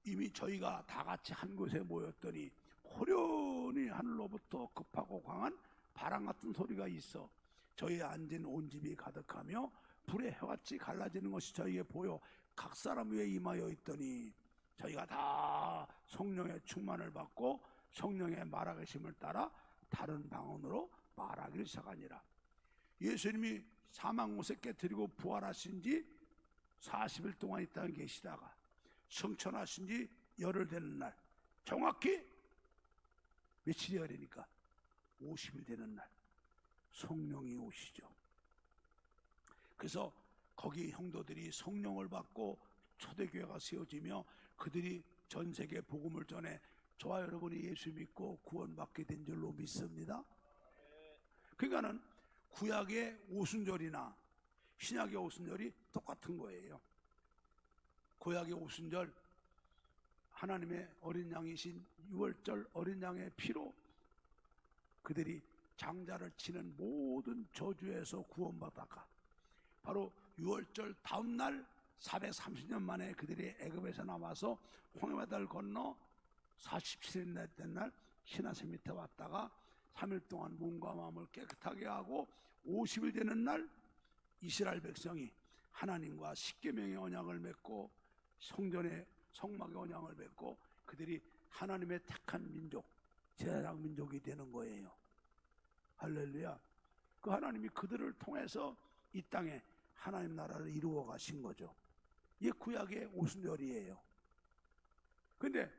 이미 저희가 다 같이 한 곳에 모였더니 호련히 하늘로부터 급하고 강한 바람 같은 소리가 있어 저희 앉은 온 집이 가득하며 불의 해같이 갈라지는 것이 저희에게 보여 각 사람 위에 임하여 있더니 저희가 다 성령의 충만을 받고 성령의 말하심을 따라 다른 방언으로 말하기를 시작하니라. 예수님이 사망 못에 깨뜨리고 부활하신 지 40일 동안 이 땅에 계시다가 승천하신 지 열흘 되는 날, 정확히 며칠이 열리니까 50일 되는 날 성령이 오시죠. 그래서 거기 형도들이 성령을 받고 초대교회가 세워지며 그들이 전 세계 복음을 전해 저와 여러분이 예수 믿고 구원받게 된 줄로 믿습니다. 그러니까는 구약의 오순절이나 신약의 오순절이 똑같은 거예요. 구약의 오순절 하나님의 어린 양이신 유월절 어린 양의 피로 그들이 장자를 치는 모든 저주에서 구원받다가 바로 유월절 다음 날 430년 만에 그들이 애굽에서 나와서 홍해바다를 건너 47일 된 날 시나세 밑에 왔다가 3일 동안 몸과 마음을 깨끗하게 하고 50일 되는 날 이스라엘 백성이 하나님과 십계명의 언약을 맺고 성전의 성막의 언약을 맺고 그들이 하나님의 택한 민족, 제사장 민족이 되는 거예요. 할렐루야. 그 하나님이 그들을 통해서 이 땅에 하나님 나라를 이루어 가신 거죠. 이게 구약의 오순절이에요. 근데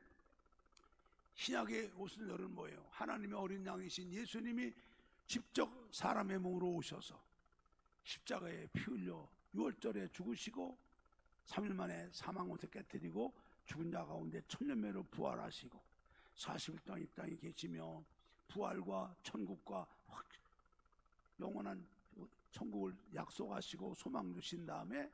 신약의 오순절은 뭐예요? 하나님의 어린 양이신 예수님이 직접 사람의 몸으로 오셔서 십자가에 피 흘려 유월절에 죽으시고 3일 만에 사망 못에 깨뜨리고 죽은 자 가운데 천년매로 부활하시고 40일 동안 이 땅에 계시며 부활과 천국과 영원한 천국을 약속하시고 소망 주신 다음에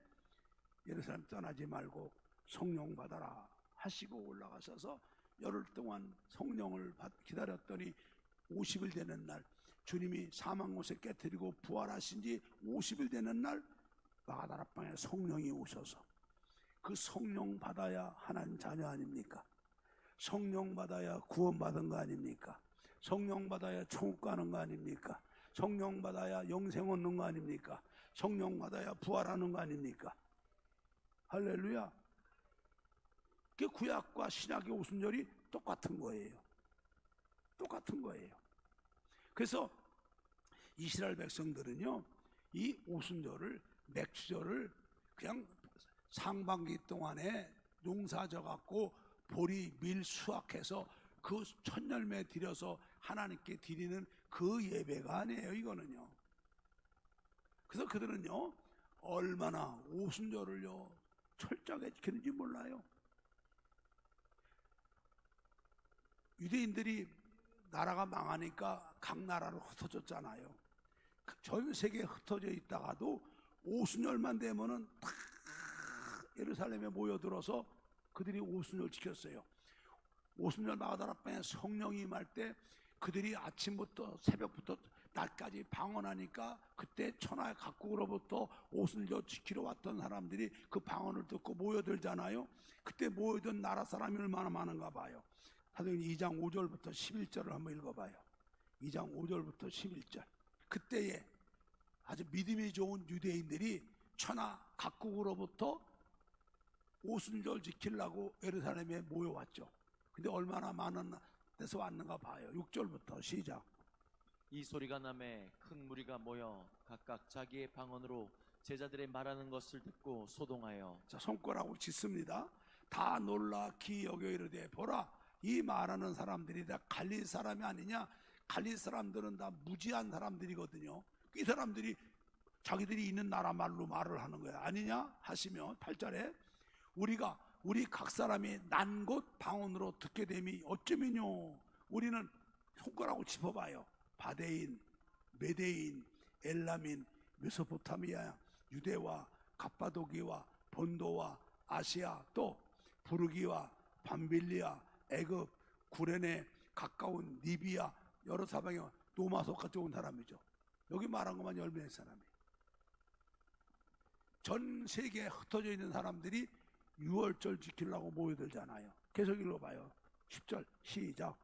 예루살렘 떠나지 말고 성령 받아라 하시고 올라가셔서 열흘 동안 성령을 기다렸더니 50일 되는 날 주님이 사망 못에 깨뜨리고 부활하신 지 50일 되는 날 마가다락방에 성령이 오셔서 그 성령 받아야 하나님 자녀 아닙니까? 성령 받아야 구원받은 거 아닙니까? 성령 받아야 천국 가는 거 아닙니까? 성령 받아야 영생 얻는 거 아닙니까? 성령 받아야 부활하는 거 아닙니까? 할렐루야. 그 구약과 신약의 오순절이 똑같은 거예요. 똑같은 거예요. 그래서 이스라엘 백성들은요 이 오순절을 맥주절을 그냥 상반기 동안에 농사져 갖고 보리 밀 수확해서 그 천열매 드려서 하나님께 드리는 그 예배가 아니에요. 이거는요. 그래서 그들은요 얼마나 오순절을요 철저하게 지키는지 몰라요. 유대인들이 나라가 망하니까 각 나라로 흩어졌잖아요. 전 세계에 흩어져 있다가도 오순절만 되면은 다 예루살렘에 모여들어서 그들이 오순절 지켰어요. 오순절 마가다락방에 성령이 임할 때 그들이 아침부터 새벽부터 낮까지 방언하니까 그때 천하의 각국으로부터 오순절 지키러 왔던 사람들이 그 방언을 듣고 모여들잖아요. 그때 모여든 나라 사람이 얼마나 많은가 봐요. 사도행전 2장 5절부터 11절을 한번 읽어봐요. 2장 5절부터 11절. 그때에 아주 믿음이 좋은 유대인들이 천하 각국으로부터 오순절 지키려고 예루살렘에 모여왔죠. 근데 얼마나 많은 데서 왔는가 봐요. 6절부터 시작. 이 소리가 나매 큰 무리가 모여 각각 자기의 방언으로 제자들의 말하는 것을 듣고 소동하여 자, 손가락을 짓습니다. 다 놀라 기 여겨 이르되 보라 이 말하는 사람들이 다 갈릴 사람이 아니냐. 갈릴 사람들은 다 무지한 사람들이거든요. 이 사람들이 자기들이 있는 나라 말로 말을 하는 거야 아니냐 하시며 8절에 우리 각 사람이 난 곳 방언으로 듣게 됨이 어쩌면요. 우리는 손가락을 짚어봐요. 바데인, 메데인, 엘라민, 메소포타미아, 유대와 갑바도기와 본도와 아시아 또 부르기와 밤빌리아, 애굽, 구레네 가까운 리비아 여러 사방에 노마소까지 온 사람이죠. 여기 말한 것만 10명의 사람이에요. 전 세계에 흩어져 있는 사람들이 6월절 지키려고 모여들잖아요. 계속 읽어봐요. 10절 시작.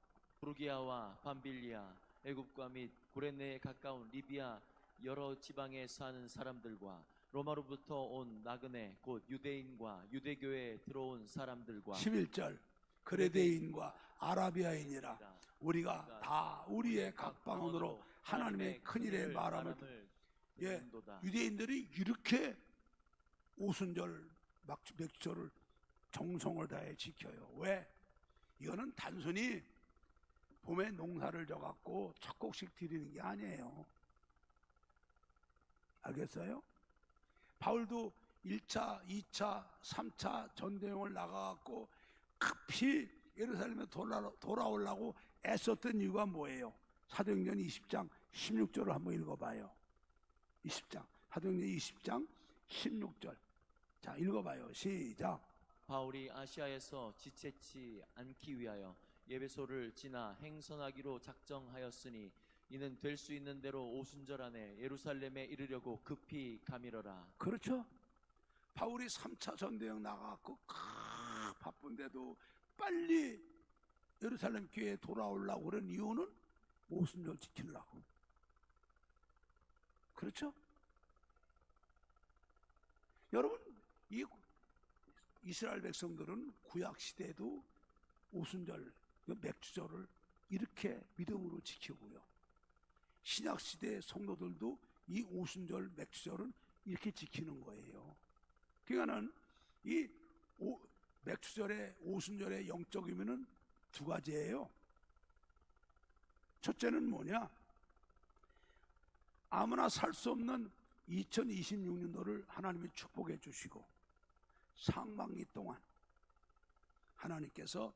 부르기아와 밤빌리아 애굽과 및 구레네에 가까운 리비아 여러 지방에 사는 사람들과 로마로부터 온 나그네 곧 유대인과 유대교에 들어온 사람들과 11절 그레데인과 아라비아인이라 우리가 다 우리의 각 방언으로 하나님의 큰일의 말함을 예, 듣는도다. 유대인들이 이렇게 오순절 맥주절을 정성을 다해 지켜요. 왜? 이거는 단순히 봄에 농사를 져갖고 첫 곡씩 드리는 게 아니에요. 알겠어요? 바울도 1차, 2차, 3차 전대용을 나가갖고 급히 예루살렘에 돌아오려고 애썼던 이유가 뭐예요? 사도행전 20장 16절을 한번 읽어봐요. 20장 사도행전 20장 16절 자 읽어봐요. 시작. 바울이 아시아에서 지체치 않기 위하여 예배소를 지나 행선하기로 작정하였으니 이는 될 수 있는 대로 오순절 안에 예루살렘에 이르려고 급히 가미러라. 그렇죠? 바울이 3차 전대역 나가고 바쁜데도 빨리 예루살렘 교회에 돌아오려고 그런 이유는 오순절 지키려고. 그렇죠? 여러분, 이 이스라엘 백성들은 구약 시대에도 오순절, 맥주절을 이렇게 믿음으로 지키고요. 신약 시대 성도들도 이 오순절, 맥주절은 이렇게 지키는 거예요. 그러니까는 이 맥주절의 오순절의 영적 의미는 두 가지예요. 첫째는 뭐냐? 아무나 살 수 없는 2026년도를 하나님이 축복해 주시고 상반기 동안 하나님께서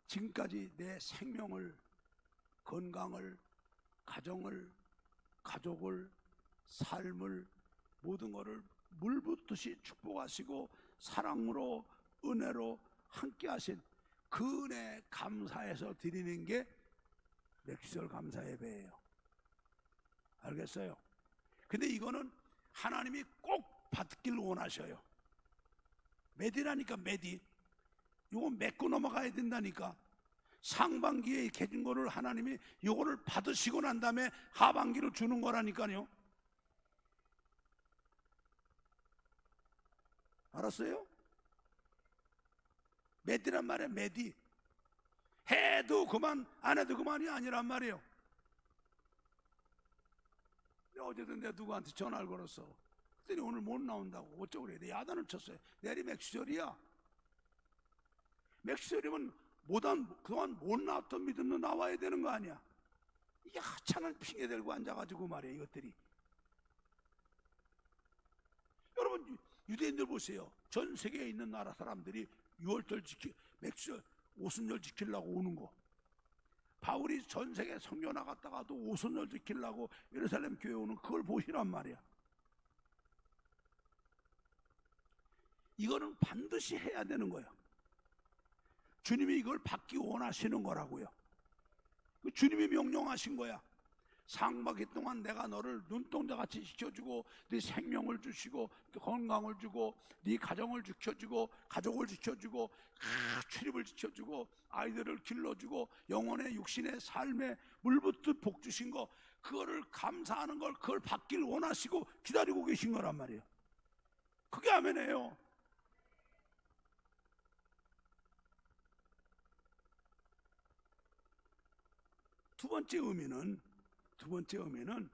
지금까지 내 생명을, 건강을, 가정을, 가족을, 삶을 모든 것을 물붓듯이 축복하시고 사랑으로 은혜로 함께 하신 그 은혜 감사해서 드리는 게 맥주절 감사 예배예요. 알겠어요? 근데 이거는 하나님이 꼭 받길 원하셔요. 매디라니까 매디. 이거 맺고 넘어가야 된다니까. 상반기에 계준 거를 하나님이 이거를 받으시고 난 다음에 하반기로 주는 거라니까요. 알았어요? 매디란 말이야. 매디. 해도 그만 안 해도 그만이 아니란 말이에요. 어제도 내가 누구한테 전화를 걸었어. 그랬더니 오늘 못 나온다고 어쩌고 그래. 야단을 쳤어요. 내일이 맥주절이야. 맥주절이면 그동안 못 나왔던 믿음도 나와야 되는 거 아니야. 이게 하찮은 핑계 대고 앉아가지고 말이야 이것들이. 여러분 유대인들 보세요. 전 세계에 있는 나라 사람들이 6월절 맥주절 오순절 지키려고 오는 거. 바울이 전 세계 선교 나갔다가도 오순절 지키려고 예루살렘 교회 오는 그걸 보시란 말이야. 이거는 반드시 해야 되는 거예요. 주님이 이걸 받기 원하시는 거라고요. 주님이 명령하신 거야. 상반기 동안 내가 너를 눈동자같이 지켜주고 네 생명을 주시고 건강을 주고 네 가정을 지켜주고 가족을 지켜주고 출입을 지켜주고 아이들을 길러주고 영혼의 육신의 삶에 물붓듯 복 주신 거 그거를 감사하는 걸 그걸 받길 원하시고 기다리고 계신 거란 말이에요. 그게 아멘이에요. 두 번째 의미는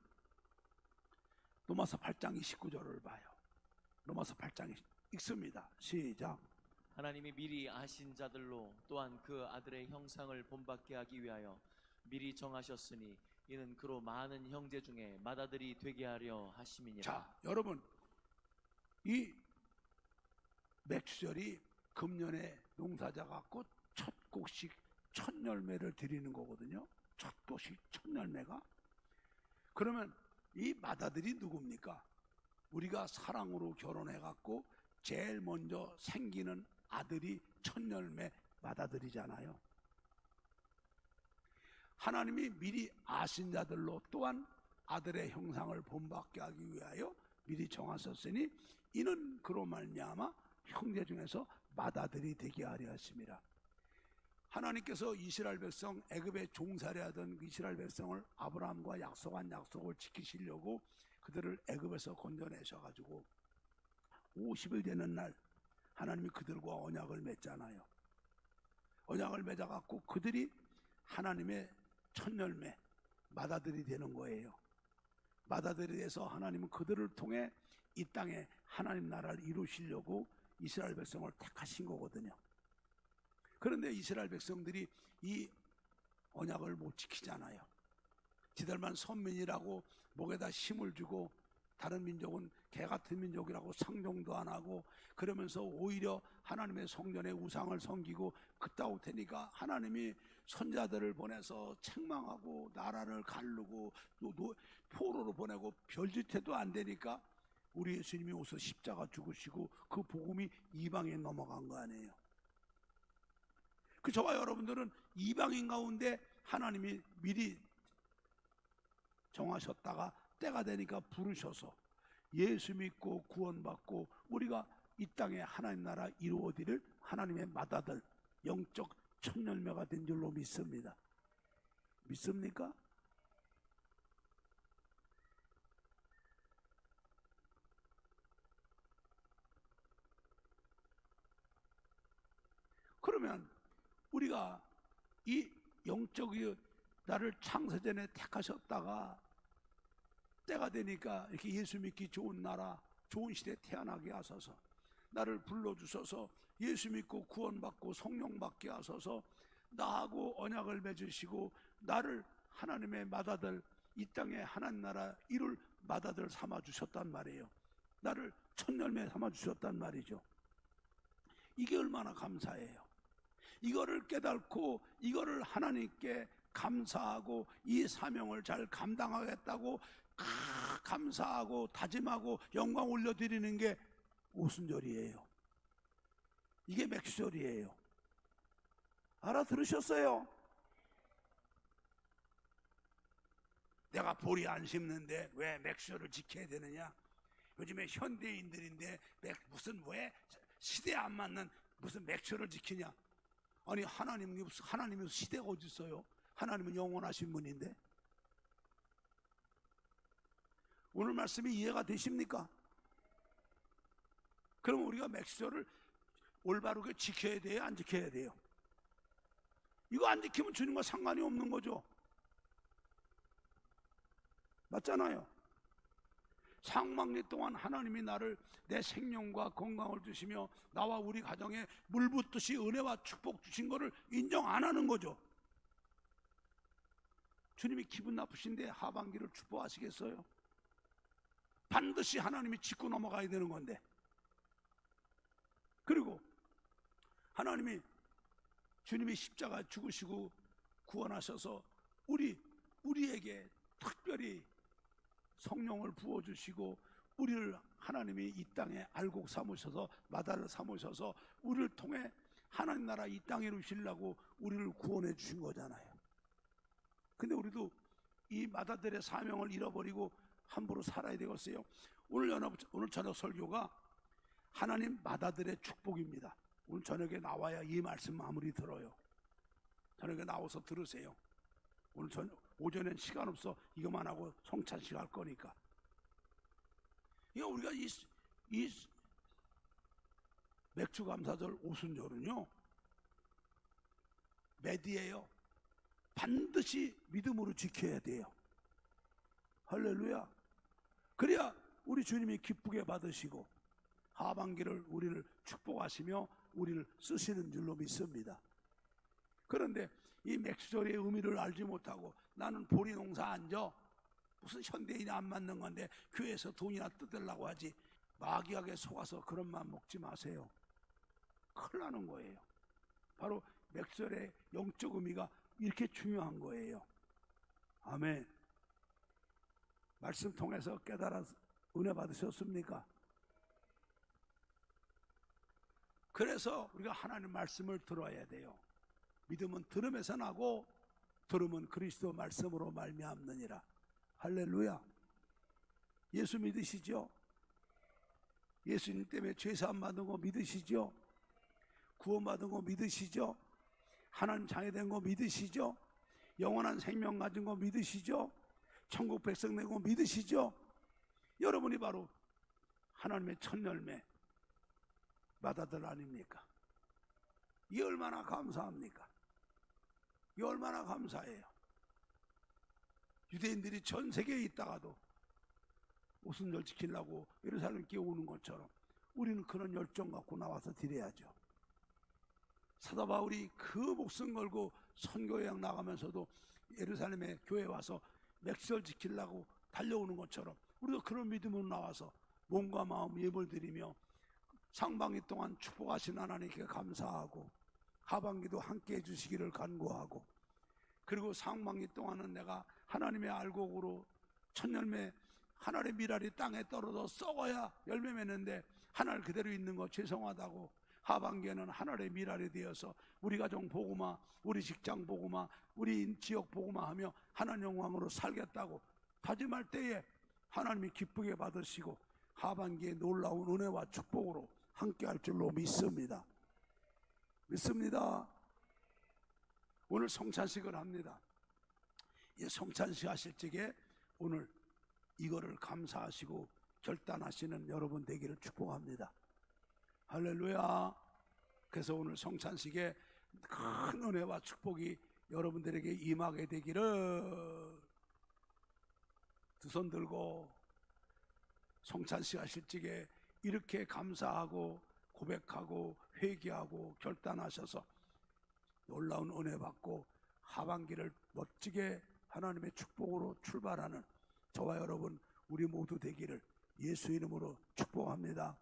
로마서 8장 29절을 봐요. 로마서 8장 읽습니다. 시작. 하나님이 미리 아신 자들로 또한 그 아들의 형상을 본받게 하기 위하여 미리 정하셨으니 이는 그로 많은 형제 중에 맏아들이 되게 하려 하심이니라. 자, 여러분 이 맥주절이 금년에 농사자 갖고 첫 곡씩 첫 열매를 드리는 거거든요. 첫 곡씩 첫 열매가. 그러면 이 맏아들이 누굽니까? 우리가 사랑으로 결혼해 갖고 제일 먼저 생기는 아들이 첫 열매 맏아들이잖아요. 하나님이 미리 아신 자들로 또한 아들의 형상을 본받게 하기 위하여 미리 정하셨으니 이는 그로 말미암아 형제 중에서 맏아들이 되게 하려 하심이라. 하나님께서 이스라엘 백성 애굽에 종살이하던 이스라엘 백성을 아브라함과 약속한 약속을 지키시려고 그들을 애굽에서 건져내셔가지고 50일 되는 날 하나님이 그들과 언약을 맺잖아요. 언약을 맺어갖고 그들이 하나님의 첫 열매 맏아들이 되는 거예요. 맏아들이 돼서 하나님은 그들을 통해 이 땅에 하나님 나라를 이루시려고 이스라엘 백성을 택하신 거거든요. 그런데 이스라엘 백성들이 이 언약을 못 지키잖아요. 지들만 선민이라고 목에다 힘을 주고 다른 민족은 개 같은 민족이라고 상종도 안 하고 그러면서 오히려 하나님의 성전에 우상을 섬기고 그따구 테니까 하나님이 선자들을 보내서 책망하고 나라를 가르고 포로로 보내고 별짓해도 안 되니까 우리 예수님이 오셔서 십자가 죽으시고 그 복음이 이방에 넘어간 거 아니에요. 그 저와 여러분들은 이방인 가운데 하나님이 미리 정하셨다가 때가 되니까 부르셔서 예수 믿고 구원받고 우리가 이 땅에 하나님 나라 이루어지를 하나님의 맏아들 영적 첫 열매가 된 줄로 믿습니다. 믿습니까? 그러면 우리가 이 영적이 나를 창세전에 택하셨다가 때가 되니까 이렇게 예수 믿기 좋은 나라 좋은 시대에 태어나게 하소서, 나를 불러주셔서 예수 믿고 구원받고 성령 받게 하소서, 나하고 언약을 맺으시고 나를 하나님의 맏아들 이 땅에 하나님 나라 이룰 맏아들 삼아주셨단 말이에요. 나를 첫 열매 삼아주셨단 말이죠. 이게 얼마나 감사해요. 이거를 깨닫고 이거를 하나님께 감사하고 이 사명을 잘 감당하겠다고 감사하고 다짐하고 영광 올려드리는 게 오순절이에요. 이게 맥주절이에요. 알아들으셨어요? 내가 보리 안 심는데 왜 맥주절을 지켜야 되느냐? 요즘에 현대인들인데 무슨 왜 시대에 안 맞는 무슨 맥주절을 지키냐? 아니 하나님이 시대가 어디 있어요? 하나님은 영원하신 분인데. 오늘 말씀이 이해가 되십니까? 그럼 우리가 맥주절을 올바르게 지켜야 돼요? 안 지켜야 돼요? 이거 안 지키면 주님과 상관이 없는 거죠. 맞잖아요. 상막리 동안 하나님이 나를 내 생명과 건강을 주시며 나와 우리 가정에 물 붓듯이 은혜와 축복 주신 거를 인정 안 하는 거죠. 주님이 기분 나쁘신데 하반기를 축복하시겠어요? 반드시 하나님이 짚고 넘어가야 되는 건데. 그리고 하나님이 주님이 십자가 죽으시고 구원하셔서 우리에게 특별히 성령을 부어주시고 우리를 하나님이 이 땅에 알곡 삼으셔서 마다를 삼으셔서 우리를 통해 하나님 나라 이 땅에 이루시려고 우리를 구원해 주신 거잖아요. 근데 우리도 이 마다들의 사명을 잃어버리고 함부로 살아야 되겠어요. 오늘 저녁 설교가 하나님 맏아들의 축복입니다. 오늘 저녁에 나와야 이 말씀 마무리 들어요. 저녁에 나와서 들으세요. 오늘 오전엔 시간 없어 이것만 하고 성찬식 할 거니까. 이거 우리가 이 맥주감사절 오순절은요 매디예요. 반드시 믿음으로 지켜야 돼요. 할렐루야. 그래야 우리 주님이 기쁘게 받으시고 하반기를 우리를 축복하시며 우리를 쓰시는 줄로 믿습니다. 그런데 이 맥주절의 의미를 알지 못하고 나는 보리 농사 안 져, 무슨 현대인이 안 맞는 건데 교회에서 돈이나 뜯으려고 하지, 마귀에게 속아서 그런 맘 먹지 마세요. 큰일 나는 거예요. 바로 맥주절의 영적 의미가 이렇게 중요한 거예요. 아멘. 말씀 통해서 깨달아 은혜 받으셨습니까? 그래서 우리가 하나님 말씀을 들어야 돼요. 믿음은 들음에서 나고 들음은 그리스도 말씀으로 말미암느니라. 할렐루야. 예수 믿으시죠? 예수님 때문에 죄사함 받은 거 믿으시죠? 구원 받은 거 믿으시죠? 하나님 자녀된 거 믿으시죠? 영원한 생명 가진 거 믿으시죠? 천국 백성 된 거 믿으시죠? 여러분이 바로 하나님의 첫 열매 맏아들 아닙니까? 이게 얼마나 감사합니까? 이게 얼마나 감사해요. 유대인들이 전 세계에 있다가도 오순절 지키려고 예루살렘께 오는 것처럼 우리는 그런 열정 갖고 나와서 드려야죠. 사도 바울이 그 목숨 걸고 선교여행 나가면서도 예루살렘에 교회 와서 맥절 지키려고 달려오는 것처럼 우리도 그런 믿음으로 나와서 몸과 마음 예물 드리며 상반기 동안 축복하신 하나님께 감사하고 하반기도 함께 해주시기를 간구하고, 그리고 상반기 동안은 내가 하나님의 알곡으로 첫 열매 하늘의 미랄이 땅에 떨어져 썩어야 열매 맺는데 하늘 그대로 있는 거 죄송하다고 하반기에는 하늘의 미랄이 되어서 우리 가정 보고마, 우리 직장 보고마, 우리 지역 보고마 하며 하나님 영광으로 살겠다고 다짐할 때에 하나님이 기쁘게 받으시고 하반기에 놀라운 은혜와 축복으로 함께 할 줄로 믿습니다. 오늘 성찬식을 합니다. 이 성찬식 하실 적에 오늘 이거를 감사하시고 결단하시는 여러분 되기를 축복합니다. 할렐루야. 그래서 오늘 성찬식에 큰 은혜와 축복이 여러분들에게 임하게 되기를, 두 손 들고 성찬식 하실 적에 이렇게 감사하고 고백하고 회개하고 결단하셔서 놀라운 은혜 받고 하반기를 멋지게 하나님의 축복으로 출발하는 저와 여러분 우리 모두 되기를 예수 이름으로 축복합니다.